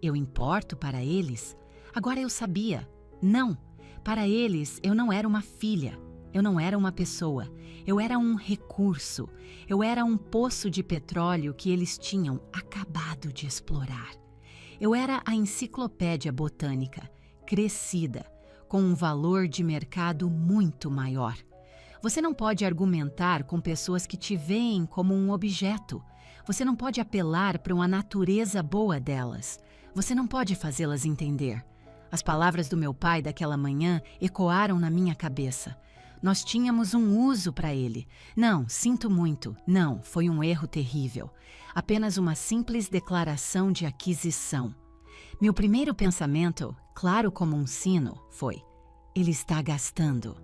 eu importo para eles? Agora eu sabia. Não. Para eles, eu não era uma filha. Eu não era uma pessoa. Eu era um recurso. Eu era um poço de petróleo que eles tinham acabado de explorar. Eu era a enciclopédia botânica, crescida, com um valor de mercado muito maior. Você não pode argumentar com pessoas que te veem como um objeto. Você não pode apelar para uma natureza boa delas. Você não pode fazê-las entender. As palavras do meu pai daquela manhã ecoaram na minha cabeça. Nós tínhamos um uso para ele. Não, sinto muito. Não, foi um erro terrível. Apenas uma simples declaração de aquisição. Meu primeiro pensamento, claro como um sino, foi: ele está gastando.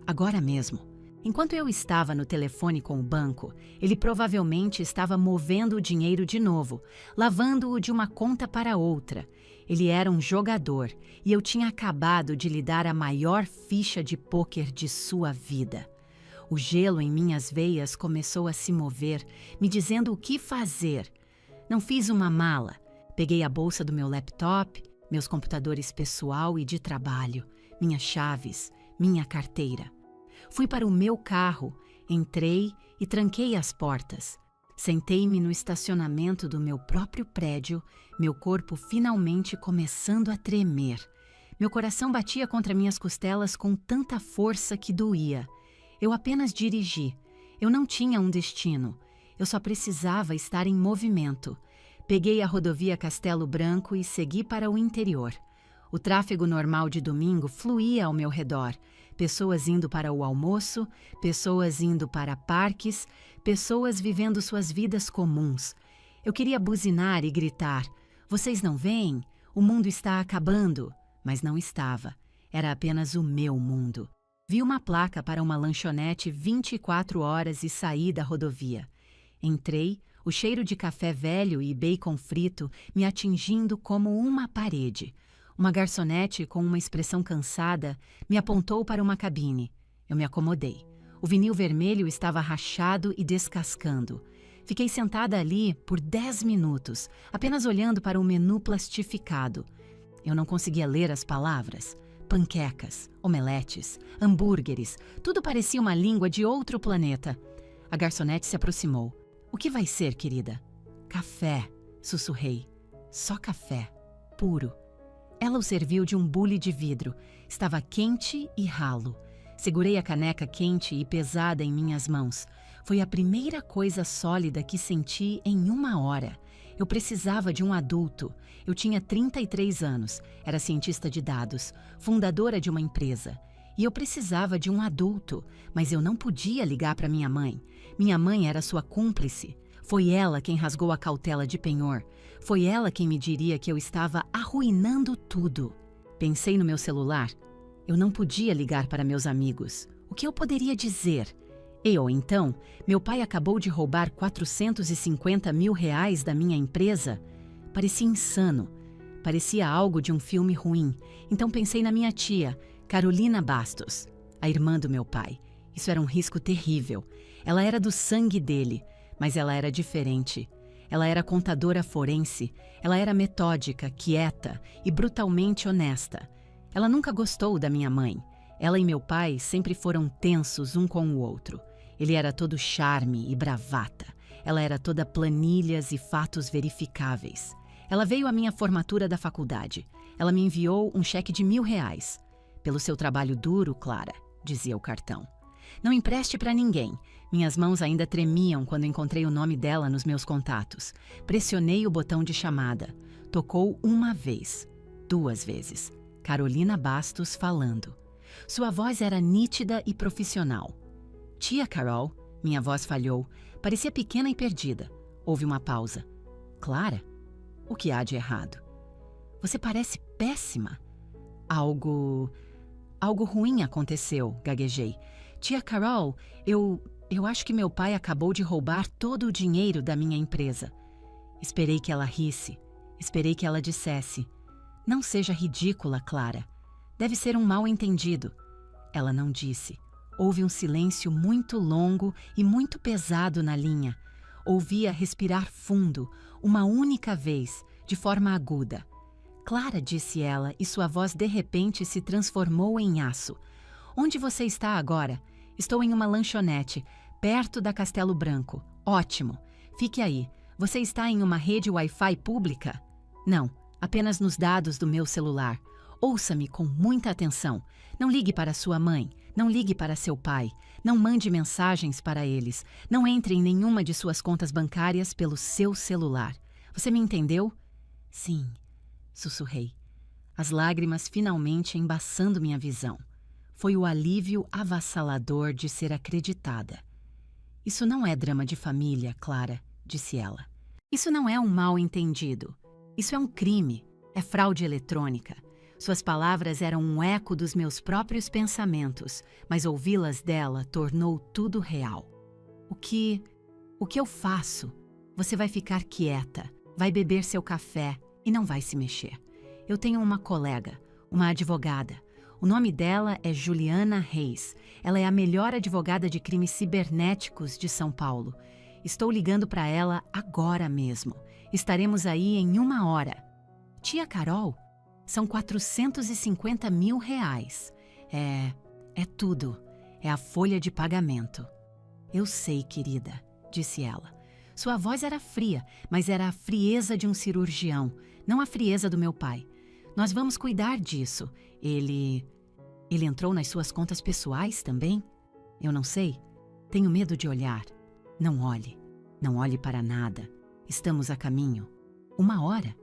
Agora mesmo. Enquanto eu estava no telefone com o banco, ele provavelmente estava movendo o dinheiro de novo, lavando-o de uma conta para outra. Ele era um jogador e eu tinha acabado de lhe dar a maior ficha de pôquer de sua vida. O gelo em minhas veias começou a se mover, me dizendo o que fazer. Não fiz uma mala. Peguei a bolsa do meu laptop, meus computadores pessoal e de trabalho, minhas chaves, minha carteira. Fui para o meu carro, entrei e tranquei as portas. Sentei-me no estacionamento do meu próprio prédio, meu corpo finalmente começando a tremer. Meu coração batia contra minhas costelas com tanta força que doía. Eu apenas dirigi. Eu não tinha um destino. Eu só precisava estar em movimento. Peguei a rodovia Castelo Branco e segui para o interior. O tráfego normal de domingo fluía ao meu redor. Pessoas indo para o almoço, pessoas indo para parques, pessoas vivendo suas vidas comuns. Eu queria buzinar e gritar: "Vocês não veem? O mundo está acabando!" Mas não estava. Era apenas o meu mundo. Vi uma placa para uma lanchonete 24 horas e saí da rodovia. Entrei, o cheiro de café velho e bacon frito me atingindo como uma parede. Uma garçonete com uma expressão cansada me apontou para uma cabine. Eu me acomodei. O vinil vermelho estava rachado e descascando. Fiquei sentada ali por 10 minutos, apenas olhando para o menu plastificado. Eu não conseguia ler as palavras. Panquecas, omeletes, hambúrgueres, tudo parecia uma língua de outro planeta. A garçonete se aproximou. "O que vai ser, querida?" "Café", sussurrei. "Só café, puro." Ela o serviu de um bule de vidro. Estava quente e ralo. Segurei a caneca quente e pesada em minhas mãos. Foi a primeira coisa sólida que senti em uma hora. Eu precisava de um adulto. Eu tinha 33 anos, era cientista de dados, fundadora de uma empresa. E eu precisava de um adulto, mas eu não podia ligar para minha mãe. Minha mãe era sua cúmplice. Foi ela quem rasgou a cautela de penhor. Foi ela quem me diria que eu estava arruinando tudo. Pensei no meu celular. Eu não podia ligar para meus amigos. O que eu poderia dizer? Ou então, meu pai acabou de roubar R$450 mil da minha empresa? Parecia insano. Parecia algo de um filme ruim. Então pensei na minha tia, Carolina Bastos, a irmã do meu pai. Isso era um risco terrível. Ela era do sangue dele, mas ela era diferente. Ela era contadora forense. Ela era metódica, quieta e brutalmente honesta. Ela nunca gostou da minha mãe. Ela e meu pai sempre foram tensos um com o outro. Ele era todo charme e bravata. Ela era toda planilhas e fatos verificáveis. Ela veio à minha formatura da faculdade. Ela me enviou um cheque de R$1.000. "Pelo seu trabalho duro, Clara", dizia o cartão. Não empreste para ninguém. Minhas mãos ainda tremiam quando encontrei o nome dela nos meus contatos. Pressionei o botão de chamada. Tocou uma vez, 2 vezes. Carolina Bastos falando. Sua voz era nítida e profissional. "Tia Carol", minha voz falhou. Parecia pequena e perdida. Houve uma pausa. "Clara? O que há de errado?" "Você parece péssima." Algo ruim aconteceu", gaguejei. "Tia Carol, eu acho que meu pai acabou de roubar todo o dinheiro da minha empresa." Esperei que ela risse. Esperei que ela dissesse: "Não seja ridícula, Clara. Deve ser um mal-entendido." Ela não disse. Houve um silêncio muito longo e muito pesado na linha. Ouvia respirar fundo, uma única vez, de forma aguda. "Clara", disse ela, e sua voz de repente se transformou em aço. "Onde você está agora?" "Estou em uma lanchonete, perto da Castelo Branco." "Ótimo. Fique aí. Você está em uma rede Wi-Fi pública?" "Não, apenas nos dados do meu celular." "Ouça-me com muita atenção. Não ligue para sua mãe. Não ligue para seu pai. Não mande mensagens para eles. Não entre em nenhuma de suas contas bancárias pelo seu celular. Você me entendeu?" "Sim", sussurrei. As lágrimas finalmente embaçando minha visão. Foi o alívio avassalador de ser acreditada. "Isso não é drama de família, Clara", disse ela. "Isso não é um mal-entendido. Isso é um crime. É fraude eletrônica." Suas palavras eram um eco dos meus próprios pensamentos, mas ouvi-las dela tornou tudo real. O que eu faço?" "Você vai ficar quieta, vai beber seu café e não vai se mexer. Eu tenho uma colega, uma advogada. O nome dela é Juliana Reis. Ela é a melhor advogada de crimes cibernéticos de São Paulo. Estou ligando para ela agora mesmo. Estaremos aí em 1 hora." "Tia Carol, são R$450 mil. É tudo. É a folha de pagamento." "Eu sei, querida", disse ela. Sua voz era fria, mas era a frieza de um cirurgião, não a frieza do meu pai. Nós vamos cuidar disso. Ele entrou nas suas contas pessoais também? Eu não sei. Tenho medo de olhar. Não olhe. Não olhe para nada. Estamos a caminho. 1 hora.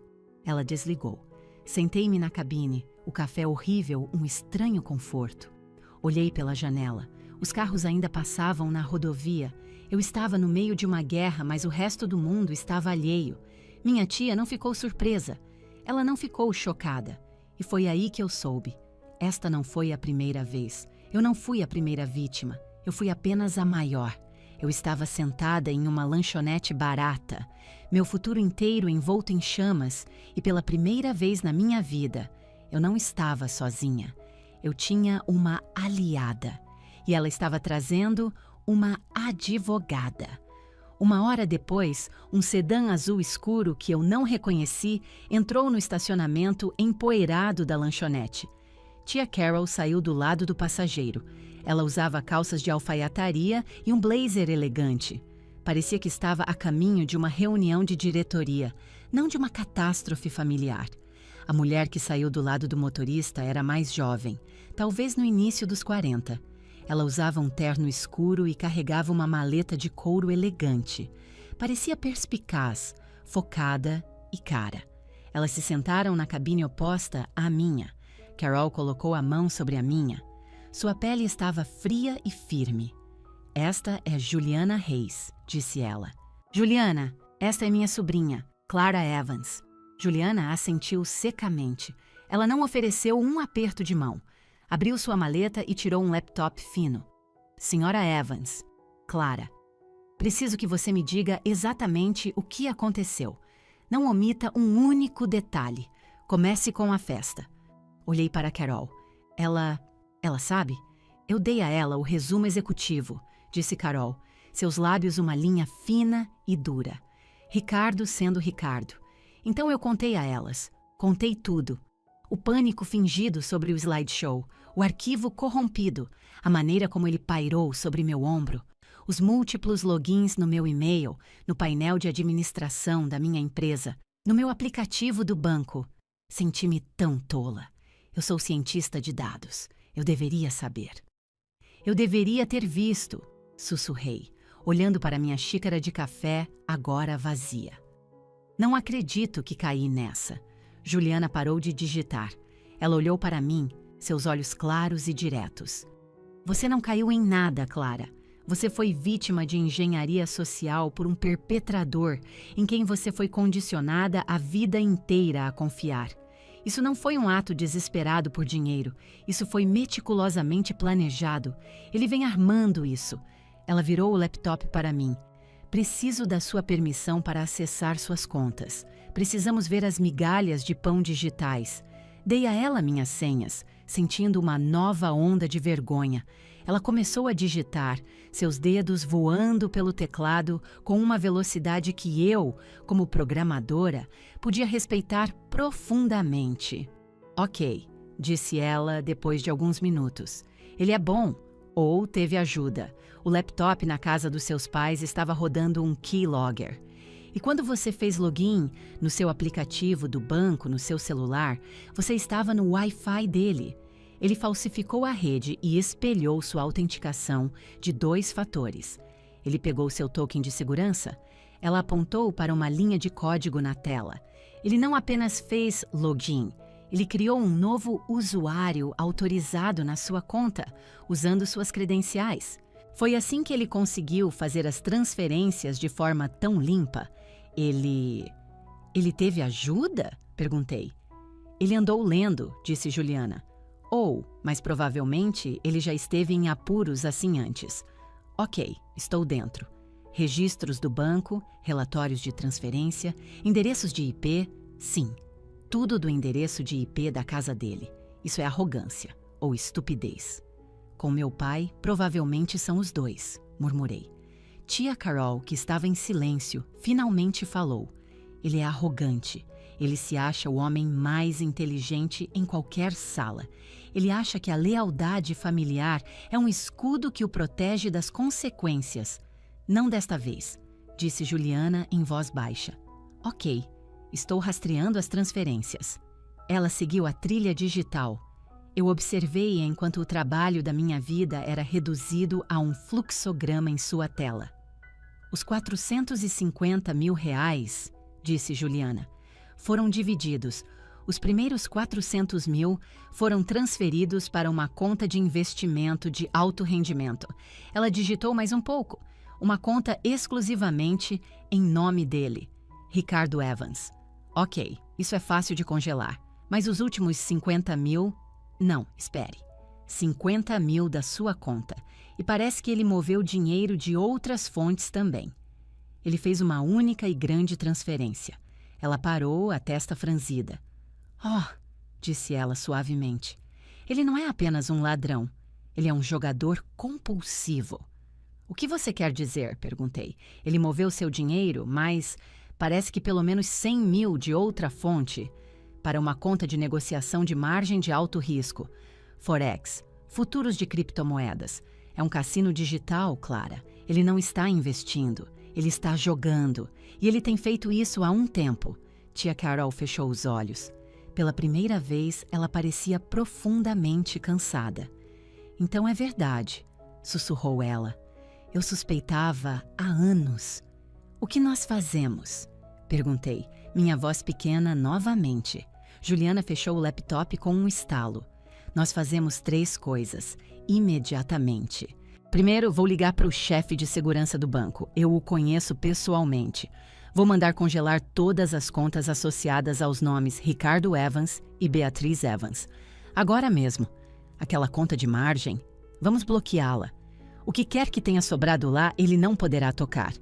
Ela desligou. Sentei-me na cabine. O café horrível, um estranho conforto. Olhei pela janela. Os carros ainda passavam na rodovia. Eu estava no meio de uma guerra, mas o resto do mundo estava alheio. Minha tia não ficou surpresa. Ela não ficou chocada. E foi aí que eu soube. Esta não foi a primeira vez. Eu não fui a primeira vítima. Eu fui apenas a maior. Eu estava sentada em uma lanchonete barata. Meu futuro inteiro envolto em chamas. E pela primeira vez na minha vida, eu não estava sozinha. Eu tinha uma aliada. E ela estava trazendo uma advogada. 1 hora depois, um sedã azul escuro que eu não reconheci entrou no estacionamento empoeirado da lanchonete. Tia Carol saiu do lado do passageiro. Ela usava calças de alfaiataria e um blazer elegante. Parecia que estava a caminho de uma reunião de diretoria, não de uma catástrofe familiar. A mulher que saiu do lado do motorista era mais jovem, talvez no início dos 40. Ela usava um terno escuro e carregava uma maleta de couro elegante. Parecia perspicaz, focada e cara. Elas se sentaram na cabine oposta à minha. Carol colocou a mão sobre a minha. Sua pele estava fria e firme. Esta é Juliana Reis, disse ela. Juliana, esta é minha sobrinha, Clara Evans. Juliana assentiu secamente. Ela não ofereceu um aperto de mão. Abriu sua maleta e tirou um laptop fino. Senhora Evans, Clara, preciso que você me diga exatamente o que aconteceu. Não omita um único detalhe. Comece com a festa. Olhei para Carol. Ela sabe? Eu dei a ela o resumo executivo, disse Carol. Seus lábios uma linha fina e dura. Ricardo sendo Ricardo. Então eu contei a elas. Contei tudo. O pânico fingido sobre o slideshow, o arquivo corrompido, a maneira como ele pairou sobre meu ombro, os múltiplos logins no meu e-mail, no painel de administração da minha empresa, no meu aplicativo do banco. Senti-me tão tola. Eu sou cientista de dados. Eu deveria saber. Eu deveria ter visto, sussurrei, olhando para minha xícara de café, agora vazia. Não acredito que caí nessa. Juliana parou de digitar. Ela olhou para mim, seus olhos claros e diretos. Você não caiu em nada, Clara. Você foi vítima de engenharia social por um perpetrador em quem você foi condicionada a vida inteira a confiar. Isso não foi um ato desesperado por dinheiro. Isso foi meticulosamente planejado. Ele vem armando isso. Ela virou o laptop para mim. Preciso da sua permissão para acessar suas contas. Precisamos ver as migalhas de pão digitais. Dei a ela minhas senhas, sentindo uma nova onda de vergonha. Ela começou a digitar, seus dedos voando pelo teclado com uma velocidade que eu, como programadora, podia respeitar profundamente. Ok, disse ela depois de alguns minutos. Ele é bom. Ou teve ajuda. O laptop na casa dos seus pais estava rodando um keylogger. E quando você fez login no seu aplicativo do banco, no seu celular, você estava no Wi-Fi dele. Ele falsificou a rede e espelhou sua autenticação de 2 fatores. Ele pegou seu token de segurança. Ela apontou para uma linha de código na tela. Ele não apenas fez login, ele criou um novo usuário autorizado na sua conta, usando suas credenciais. Foi assim que ele conseguiu fazer as transferências de forma tão limpa. Ele teve ajuda? Perguntei. Ele andou lendo, disse Juliana. Mas provavelmente ele já esteve em apuros assim antes. Ok, estou dentro. Registros do banco, relatórios de transferência, endereços de IP, sim. Tudo do endereço de IP da casa dele. Isso é arrogância ou estupidez. Com meu pai, provavelmente são os dois, murmurei. Tia Carol, que estava em silêncio, finalmente falou. Ele é arrogante. Ele se acha o homem mais inteligente em qualquer sala. Ele acha que a lealdade familiar é um escudo que o protege das consequências. Não desta vez. disse Juliana em voz baixa. Ok, estou rastreando as transferências. Ela seguiu a trilha digital. Eu observei enquanto o trabalho da minha vida era reduzido a um fluxograma em sua tela. Os 450 mil reais, disse Juliana, foram divididos. Os primeiros 400 mil foram transferidos para uma conta de investimento de alto rendimento. Ela digitou mais um pouco. Uma conta exclusivamente em nome dele, Ricardo Evans. Ok, isso é fácil de congelar. Mas os últimos 50 mil... Não, espere. 50 mil da sua conta. E parece que ele moveu dinheiro de outras fontes também. Ele fez uma única e grande transferência. Ela parou, a testa franzida. Oh, disse ela suavemente. Ele não é apenas um ladrão. Ele é um jogador compulsivo. O que você quer dizer? Perguntei. Ele moveu seu dinheiro, mas parece que pelo menos 100 mil de outra fonte para uma conta de negociação de margem de alto risco. Forex, futuros de criptomoedas. É um cassino digital, Clara. Ele não está investindo, ele está jogando. E ele tem feito isso há um tempo. Tia Carol fechou os olhos. Pela primeira vez, ela parecia profundamente cansada. Então é verdade, sussurrou ela. Eu suspeitava há anos. O que nós fazemos? Perguntei, minha voz pequena novamente. Juliana fechou o laptop com um estalo. Nós fazemos 3 coisas, imediatamente. Primeiro, vou ligar para o chefe de segurança do banco. Eu o conheço pessoalmente. Vou mandar congelar todas as contas associadas aos nomes Ricardo Evans e Beatriz Evans. Agora mesmo. Aquela conta de margem, vamos bloqueá-la. O que quer que tenha sobrado lá, ele não poderá tocar.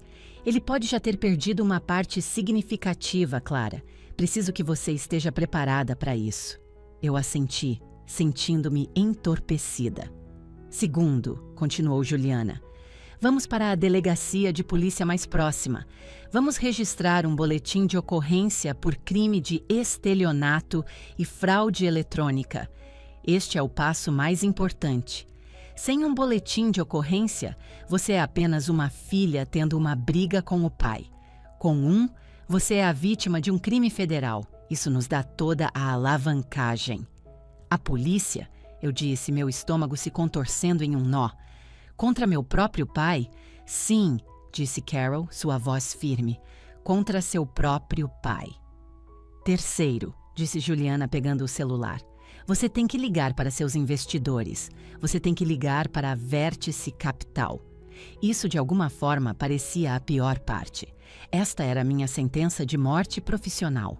Ele pode já ter perdido uma parte significativa, Clara. Preciso que você esteja preparada para isso. Eu assenti, sentindo-me entorpecida. Segundo, continuou Juliana, vamos para a delegacia de polícia mais próxima. Vamos registrar um boletim de ocorrência por crime de estelionato e fraude eletrônica. Este é o passo mais importante. Sem um boletim de ocorrência, você é apenas uma filha tendo uma briga com o pai. Com um, você é a vítima de um crime federal. Isso nos dá toda a alavancagem. A polícia, eu disse, meu estômago se contorcendo em um nó. Contra meu próprio pai? Sim, disse Carol, sua voz firme. Contra seu próprio pai. Terceiro, disse Juliana pegando o celular. Você tem que ligar para seus investidores. Você tem que ligar para a Vértice Capital. Isso, de alguma forma, parecia a pior parte. Esta era a minha sentença de morte profissional.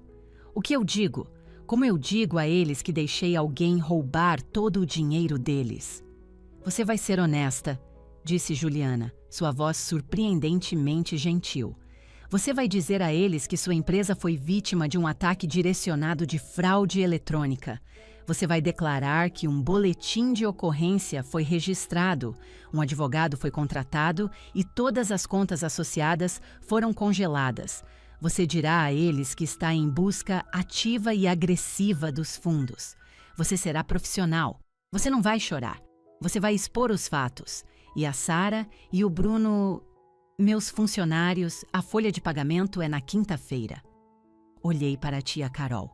O que eu digo? Como eu digo a eles que deixei alguém roubar todo o dinheiro deles? Você vai ser honesta, disse Juliana, sua voz surpreendentemente gentil. Você vai dizer a eles que sua empresa foi vítima de um ataque direcionado de fraude eletrônica. Você vai declarar que um boletim de ocorrência foi registrado, um advogado foi contratado e todas as contas associadas foram congeladas. Você dirá a eles que está em busca ativa e agressiva dos fundos. Você será profissional. Você não vai chorar. Você vai expor os fatos. E a Sara e o Bruno... Meus funcionários, a folha de pagamento é na quinta-feira. Olhei para a tia Carol.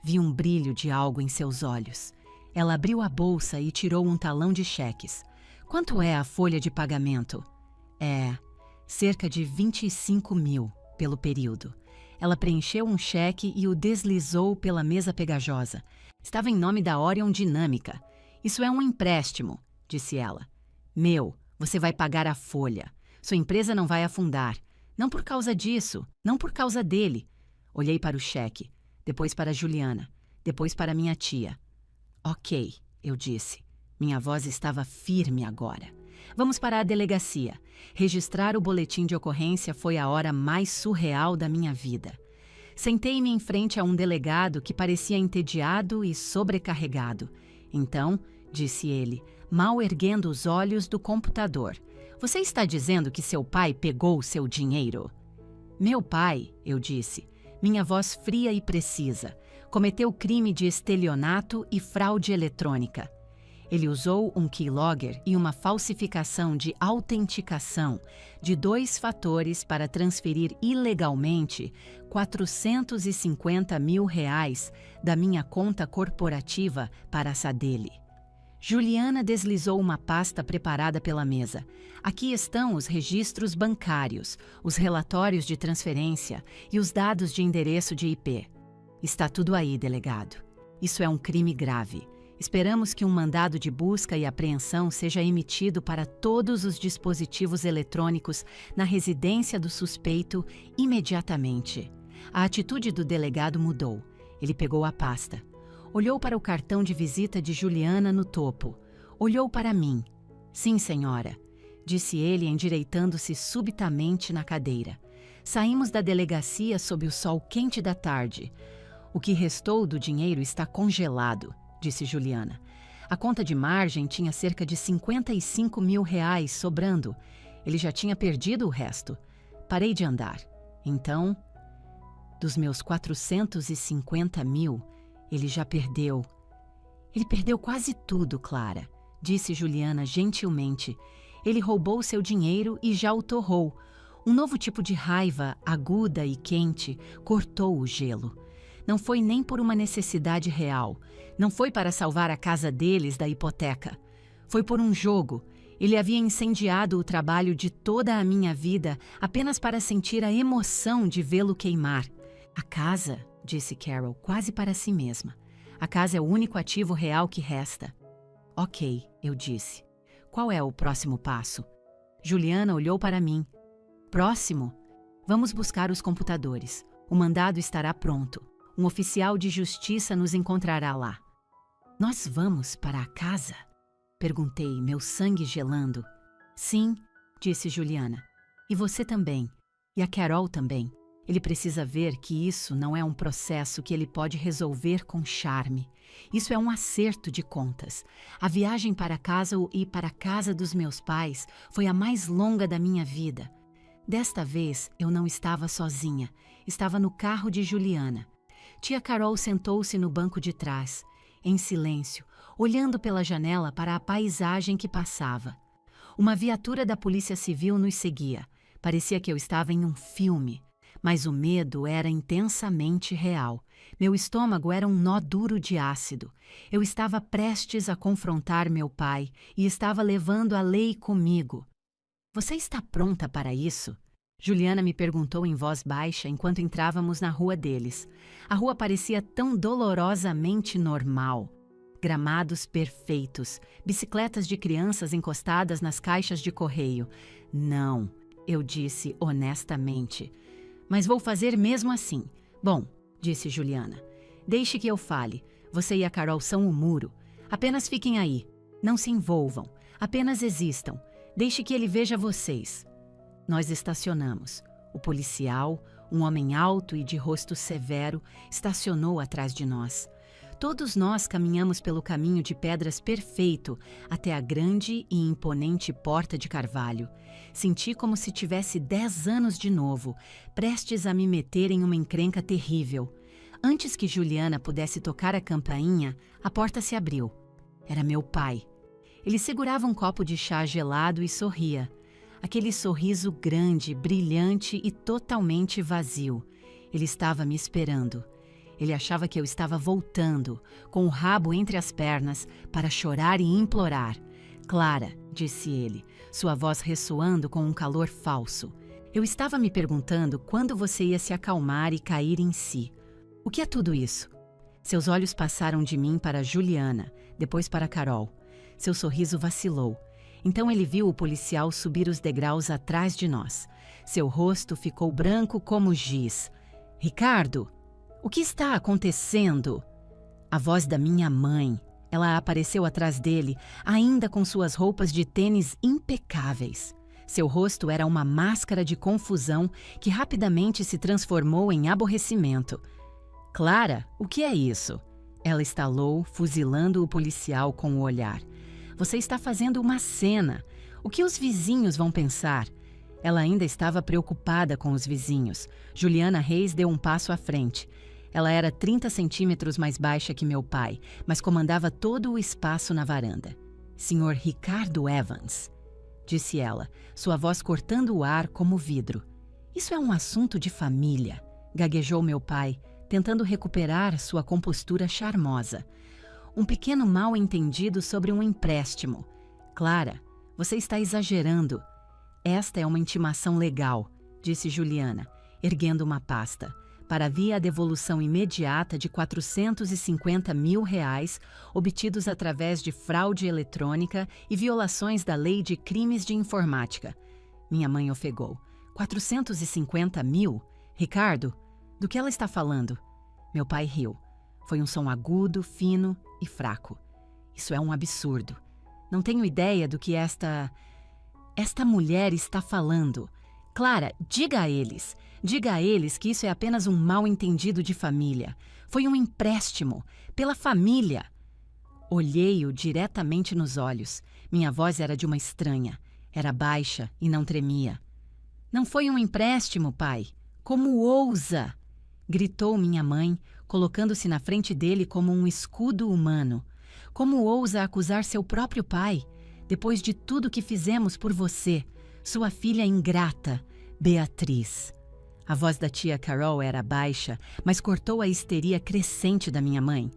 Vi um brilho de algo em seus olhos. Ela abriu a bolsa e tirou um talão de cheques. Quanto é a folha de pagamento? É cerca de 25 mil pelo período. Ela preencheu um cheque e o deslizou pela mesa pegajosa. Estava em nome da Orion Dinâmica. Isso é um empréstimo, disse ela. Meu, você vai pagar a folha. Sua empresa não vai afundar. Não por causa disso, não por causa dele. Olhei para o cheque. Depois para Juliana, depois para minha tia. Ok, eu disse. Minha voz estava firme agora. Vamos para a delegacia. Registrar o boletim de ocorrência foi a hora mais surreal da minha vida. Sentei-me em frente a um delegado que parecia entediado e sobrecarregado. Então, disse ele, mal erguendo os olhos do computador, você está dizendo que seu pai pegou seu dinheiro? Meu pai, eu disse. Minha voz fria e precisa, cometeu crime de estelionato e fraude eletrônica. Ele usou um keylogger e uma falsificação de autenticação de 2 fatores para transferir ilegalmente R$ 450 mil da minha conta corporativa para essa dele. Juliana deslizou uma pasta preparada pela mesa. Aqui estão os registros bancários, os relatórios de transferência e os dados de endereço de IP. Está tudo aí, delegado. Isso é um crime grave. Esperamos que um mandado de busca e apreensão seja emitido para todos os dispositivos eletrônicos na residência do suspeito imediatamente. A atitude do delegado mudou. Ele pegou a pasta. Olhou para o cartão de visita de Juliana no topo. Olhou para mim. Sim, senhora, disse ele endireitando-se subitamente na cadeira. Saímos da delegacia sob o sol quente da tarde. O que restou do dinheiro está congelado, disse Juliana. A conta de margem tinha cerca de R$ 55 mil sobrando. Ele já tinha perdido o resto. Parei de andar. Então, dos meus 450 mil, ele já perdeu. Ele perdeu quase tudo, Clara, disse Juliana gentilmente. Ele roubou seu dinheiro e já o torrou. Um novo tipo de raiva, aguda e quente, cortou o gelo. Não foi nem por uma necessidade real. Não foi para salvar a casa deles da hipoteca. Foi por um jogo. Ele havia incendiado o trabalho de toda a minha vida apenas para sentir a emoção de vê-lo queimar. A casa, disse Carol, quase para si mesma. A casa é o único ativo real que resta. Ok, eu disse. Qual é o próximo passo? Juliana olhou para mim. Próximo? Vamos buscar os computadores. O mandado estará pronto. Um oficial de justiça nos encontrará lá. Nós vamos para a casa? Perguntei, meu sangue gelando. Sim, disse Juliana. E você também. E a Carol também. Ele precisa ver que isso não é um processo que ele pode resolver com charme. Isso é um acerto de contas. A viagem para casa e para a casa dos meus pais foi a mais longa da minha vida. Desta vez, eu não estava sozinha. Estava no carro de Juliana. Tia Carol sentou-se no banco de trás, em silêncio, olhando pela janela para a paisagem que passava. Uma viatura da Polícia Civil nos seguia. Parecia que eu estava em um filme. Mas o medo era intensamente real. Meu estômago era um nó duro de ácido. Eu estava prestes a confrontar meu pai e estava levando a lei comigo. Você está pronta para isso? Juliana me perguntou em voz baixa enquanto entrávamos na rua deles. A rua parecia tão dolorosamente normal. Gramados perfeitos, bicicletas de crianças encostadas nas caixas de correio. Não, eu disse honestamente. Mas vou fazer mesmo assim. Bom, disse Juliana. Deixe que eu fale. Você e a Carol são o muro. Apenas fiquem aí. Não se envolvam. Apenas existam. Deixe que ele veja vocês. Nós estacionamos. O policial, um homem alto e de rosto severo, estacionou atrás de nós. Todos nós caminhamos pelo caminho de pedras perfeito até a grande e imponente porta de carvalho. Senti como se tivesse 10 anos de novo, prestes a me meter em uma encrenca terrível. Antes que Juliana pudesse tocar a campainha, a porta se abriu. Era meu pai. Ele segurava um copo de chá gelado e sorria. Aquele sorriso grande, brilhante e totalmente vazio. Ele estava me esperando. Ele achava que eu estava voltando, com o rabo entre as pernas, para chorar e implorar. Clara, disse ele, sua voz ressoando com um calor falso. Eu estava me perguntando quando você ia se acalmar e cair em si. O que é tudo isso? Seus olhos passaram de mim para Juliana, depois para Carol. Seu sorriso vacilou. Então ele viu o policial subir os degraus atrás de nós. Seu rosto ficou branco como giz. Ricardo! O que está acontecendo? A voz da minha mãe. Ela apareceu atrás dele, ainda com suas roupas de tênis impecáveis. Seu rosto era uma máscara de confusão que rapidamente se transformou em aborrecimento. Clara, o que é isso? Ela estalou, fuzilando o policial com o olhar. Você está fazendo uma cena. O que os vizinhos vão pensar? Ela ainda estava preocupada com os vizinhos. Juliana Reis deu um passo à frente. Ela era 30 centímetros mais baixa que meu pai, mas comandava todo o espaço na varanda. Senhor Ricardo Evans, disse ela, sua voz cortando o ar como vidro. Isso é um assunto de família, gaguejou meu pai, tentando recuperar sua compostura charmosa. Um pequeno mal-entendido sobre um empréstimo. Clara, você está exagerando. Esta é uma intimação legal, disse Juliana, erguendo uma pasta, para via a devolução imediata de R$450 mil obtidos através de fraude eletrônica e violações da lei de crimes de informática. Minha mãe ofegou. 450 mil? Ricardo, do que ela está falando? Meu pai riu. Foi um som agudo, fino e fraco. Isso é um absurdo. Não tenho ideia do que esta mulher está falando. Clara, diga a eles que isso é apenas um mal-entendido de família. Foi um empréstimo, pela família. Olhei-o diretamente nos olhos. Minha voz era de uma estranha. Era baixa e não tremia. Não foi um empréstimo, pai. Como ousa? Gritou minha mãe, colocando-se na frente dele como um escudo humano. Como ousa acusar seu próprio pai, depois de tudo que fizemos por você, sua filha ingrata, Beatriz. A voz da tia Carol era baixa, mas cortou a histeria crescente da minha mãe.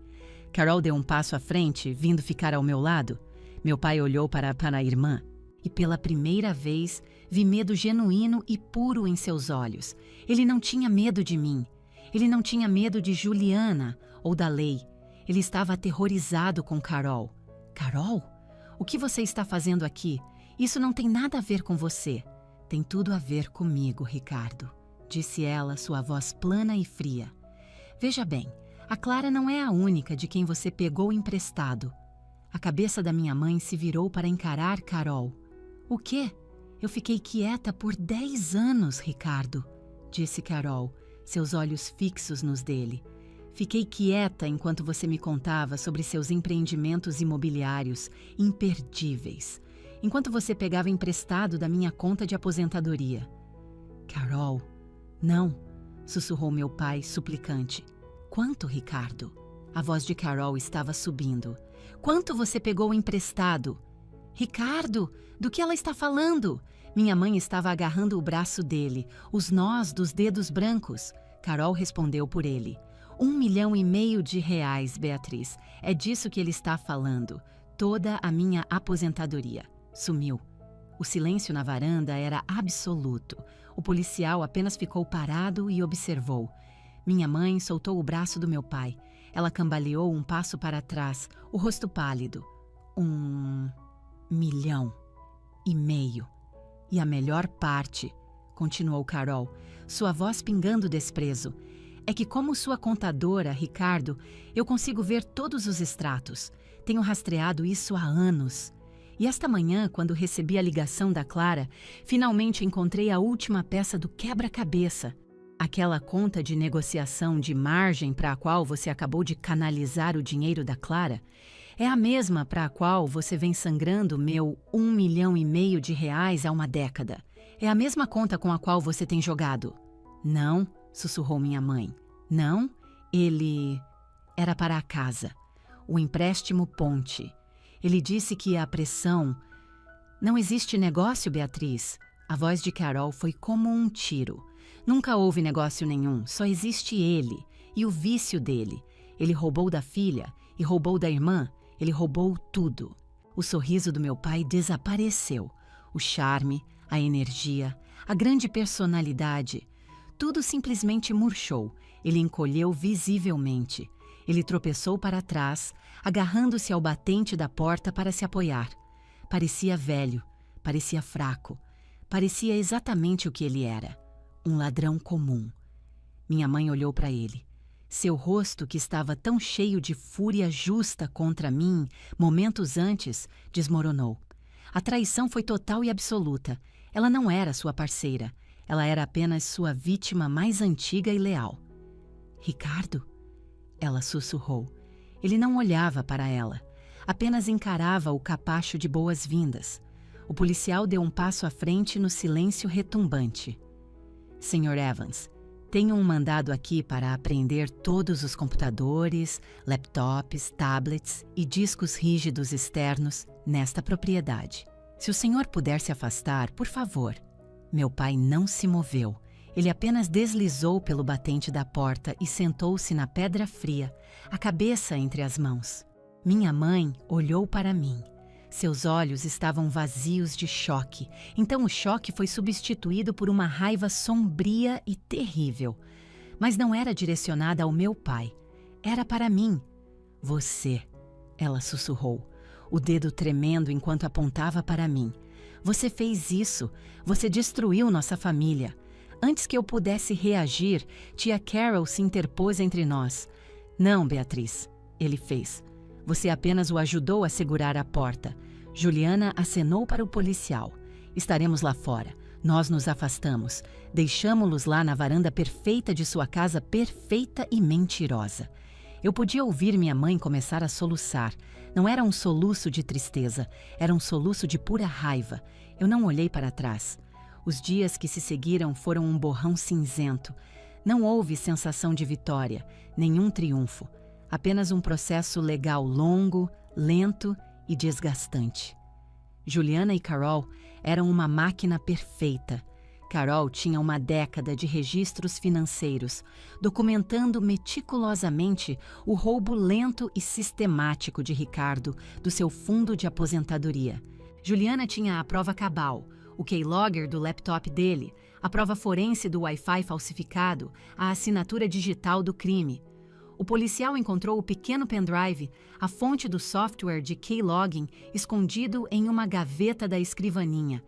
Carol deu um passo à frente, vindo ficar ao meu lado. Meu pai olhou para a irmã e, pela primeira vez, vi medo genuíno e puro em seus olhos. Ele não tinha medo de mim. Ele não tinha medo de Juliana ou da lei. Ele estava aterrorizado com Carol. Carol? O que você está fazendo aqui? Isso não tem nada a ver com você. Tem tudo a ver comigo, Ricardo, disse ela, sua voz plana e fria. Veja bem, a Clara não é a única de quem você pegou emprestado. A cabeça da minha mãe se virou para encarar Carol. O quê? Eu fiquei quieta por 10 anos, Ricardo, disse Carol, seus olhos fixos nos dele. Fiquei quieta enquanto você me contava sobre seus empreendimentos imobiliários imperdíveis, enquanto você pegava emprestado da minha conta de aposentadoria. Carol, não, sussurrou meu pai, suplicante. Quanto, Ricardo? A voz de Carol estava subindo. Quanto você pegou emprestado? Ricardo, do que ela está falando? Minha mãe estava agarrando o braço dele, os nós dos dedos brancos. Carol respondeu por ele. R$1,5 milhão, Beatriz. É disso que ele está falando. Toda a minha aposentadoria. Sumiu. O silêncio na varanda era absoluto. O policial apenas ficou parado e observou. Minha mãe soltou o braço do meu pai. Ela cambaleou um passo para trás, o rosto pálido. R$1,5 milhão. E a melhor parte, continuou Carol, sua voz pingando desprezo, é que como sua contadora, Ricardo, eu consigo ver todos os extratos. Tenho rastreado isso há anos. E esta manhã, quando recebi a ligação da Clara, finalmente encontrei a última peça do quebra-cabeça. Aquela conta de negociação de margem para a qual você acabou de canalizar o dinheiro da Clara é a mesma para a qual você vem sangrando meu R$1,5 milhão há uma década. É a mesma conta com a qual você tem jogado. Não, sussurrou minha mãe. Não, ele... Era para a casa. O empréstimo ponte. Ele disse que a pressão... Não existe negócio, Beatriz. A voz de Carol foi como um tiro. Nunca houve negócio nenhum, só existe ele e o vício dele. Ele roubou da filha e roubou da irmã, ele roubou tudo. O sorriso do meu pai desapareceu. O charme, a energia, a grande personalidade. Tudo simplesmente murchou. Ele encolheu visivelmente. Ele tropeçou para trás, agarrando-se ao batente da porta para se apoiar. Parecia velho, parecia fraco, parecia exatamente o que ele era. Um ladrão comum. Minha mãe olhou para ele. Seu rosto, que estava tão cheio de fúria justa contra mim, momentos antes, desmoronou. A traição foi total e absoluta. Ela não era sua parceira. Ela era apenas sua vítima mais antiga e leal. Ricardo? Ela sussurrou. Ele não olhava para ela. Apenas encarava o capacho de boas-vindas. O policial deu um passo à frente no silêncio retumbante. Sr. Evans, Tenho um mandado aqui para apreender todos os computadores, laptops, tablets e discos rígidos externos nesta propriedade. Se o senhor puder se afastar, por favor. Meu pai não se moveu. Ele apenas deslizou pelo batente da porta e sentou-se na pedra fria, a cabeça entre as mãos. Minha mãe olhou para mim. Seus olhos estavam vazios de choque, então o choque foi substituído por uma raiva sombria e terrível. Mas não era direcionada ao meu pai. Era para mim. Você, ela sussurrou, o dedo tremendo enquanto apontava para mim. Você fez isso. Você destruiu nossa família. Antes que eu pudesse reagir, tia Carol se interpôs entre nós. Não, Beatriz, ele fez. Você apenas o ajudou a segurar a porta. Juliana acenou para o policial. Estaremos lá fora. Nós nos afastamos. Deixamo-los lá na varanda perfeita de sua casa perfeita e mentirosa. Eu podia ouvir minha mãe começar a soluçar. Não era um soluço de tristeza, era um soluço de pura raiva. Eu não olhei para trás. Os dias que se seguiram foram um borrão cinzento. Não houve sensação de vitória, nenhum triunfo. Apenas um processo legal longo, lento e desgastante. Juliana e Carol eram uma máquina perfeita. Carol tinha uma década de registros financeiros, documentando meticulosamente o roubo lento e sistemático de Ricardo do seu fundo de aposentadoria. Juliana tinha a prova cabal, o keylogger do laptop dele, a prova forense do Wi-Fi falsificado, a assinatura digital do crime. O policial encontrou o pequeno pendrive, a fonte do software de keylogging, escondido em uma gaveta da escrivaninha.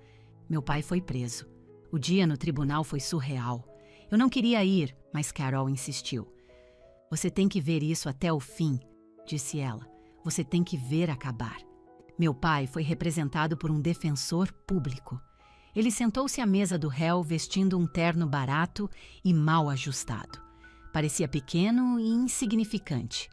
Meu pai foi preso. O dia no tribunal foi surreal. Eu não queria ir, mas Carol insistiu. Você tem que ver isso até o fim, disse ela. Você tem que ver acabar. Meu pai foi representado por um defensor público. Ele sentou-se à mesa do réu vestindo um terno barato e mal ajustado. Parecia pequeno e insignificante.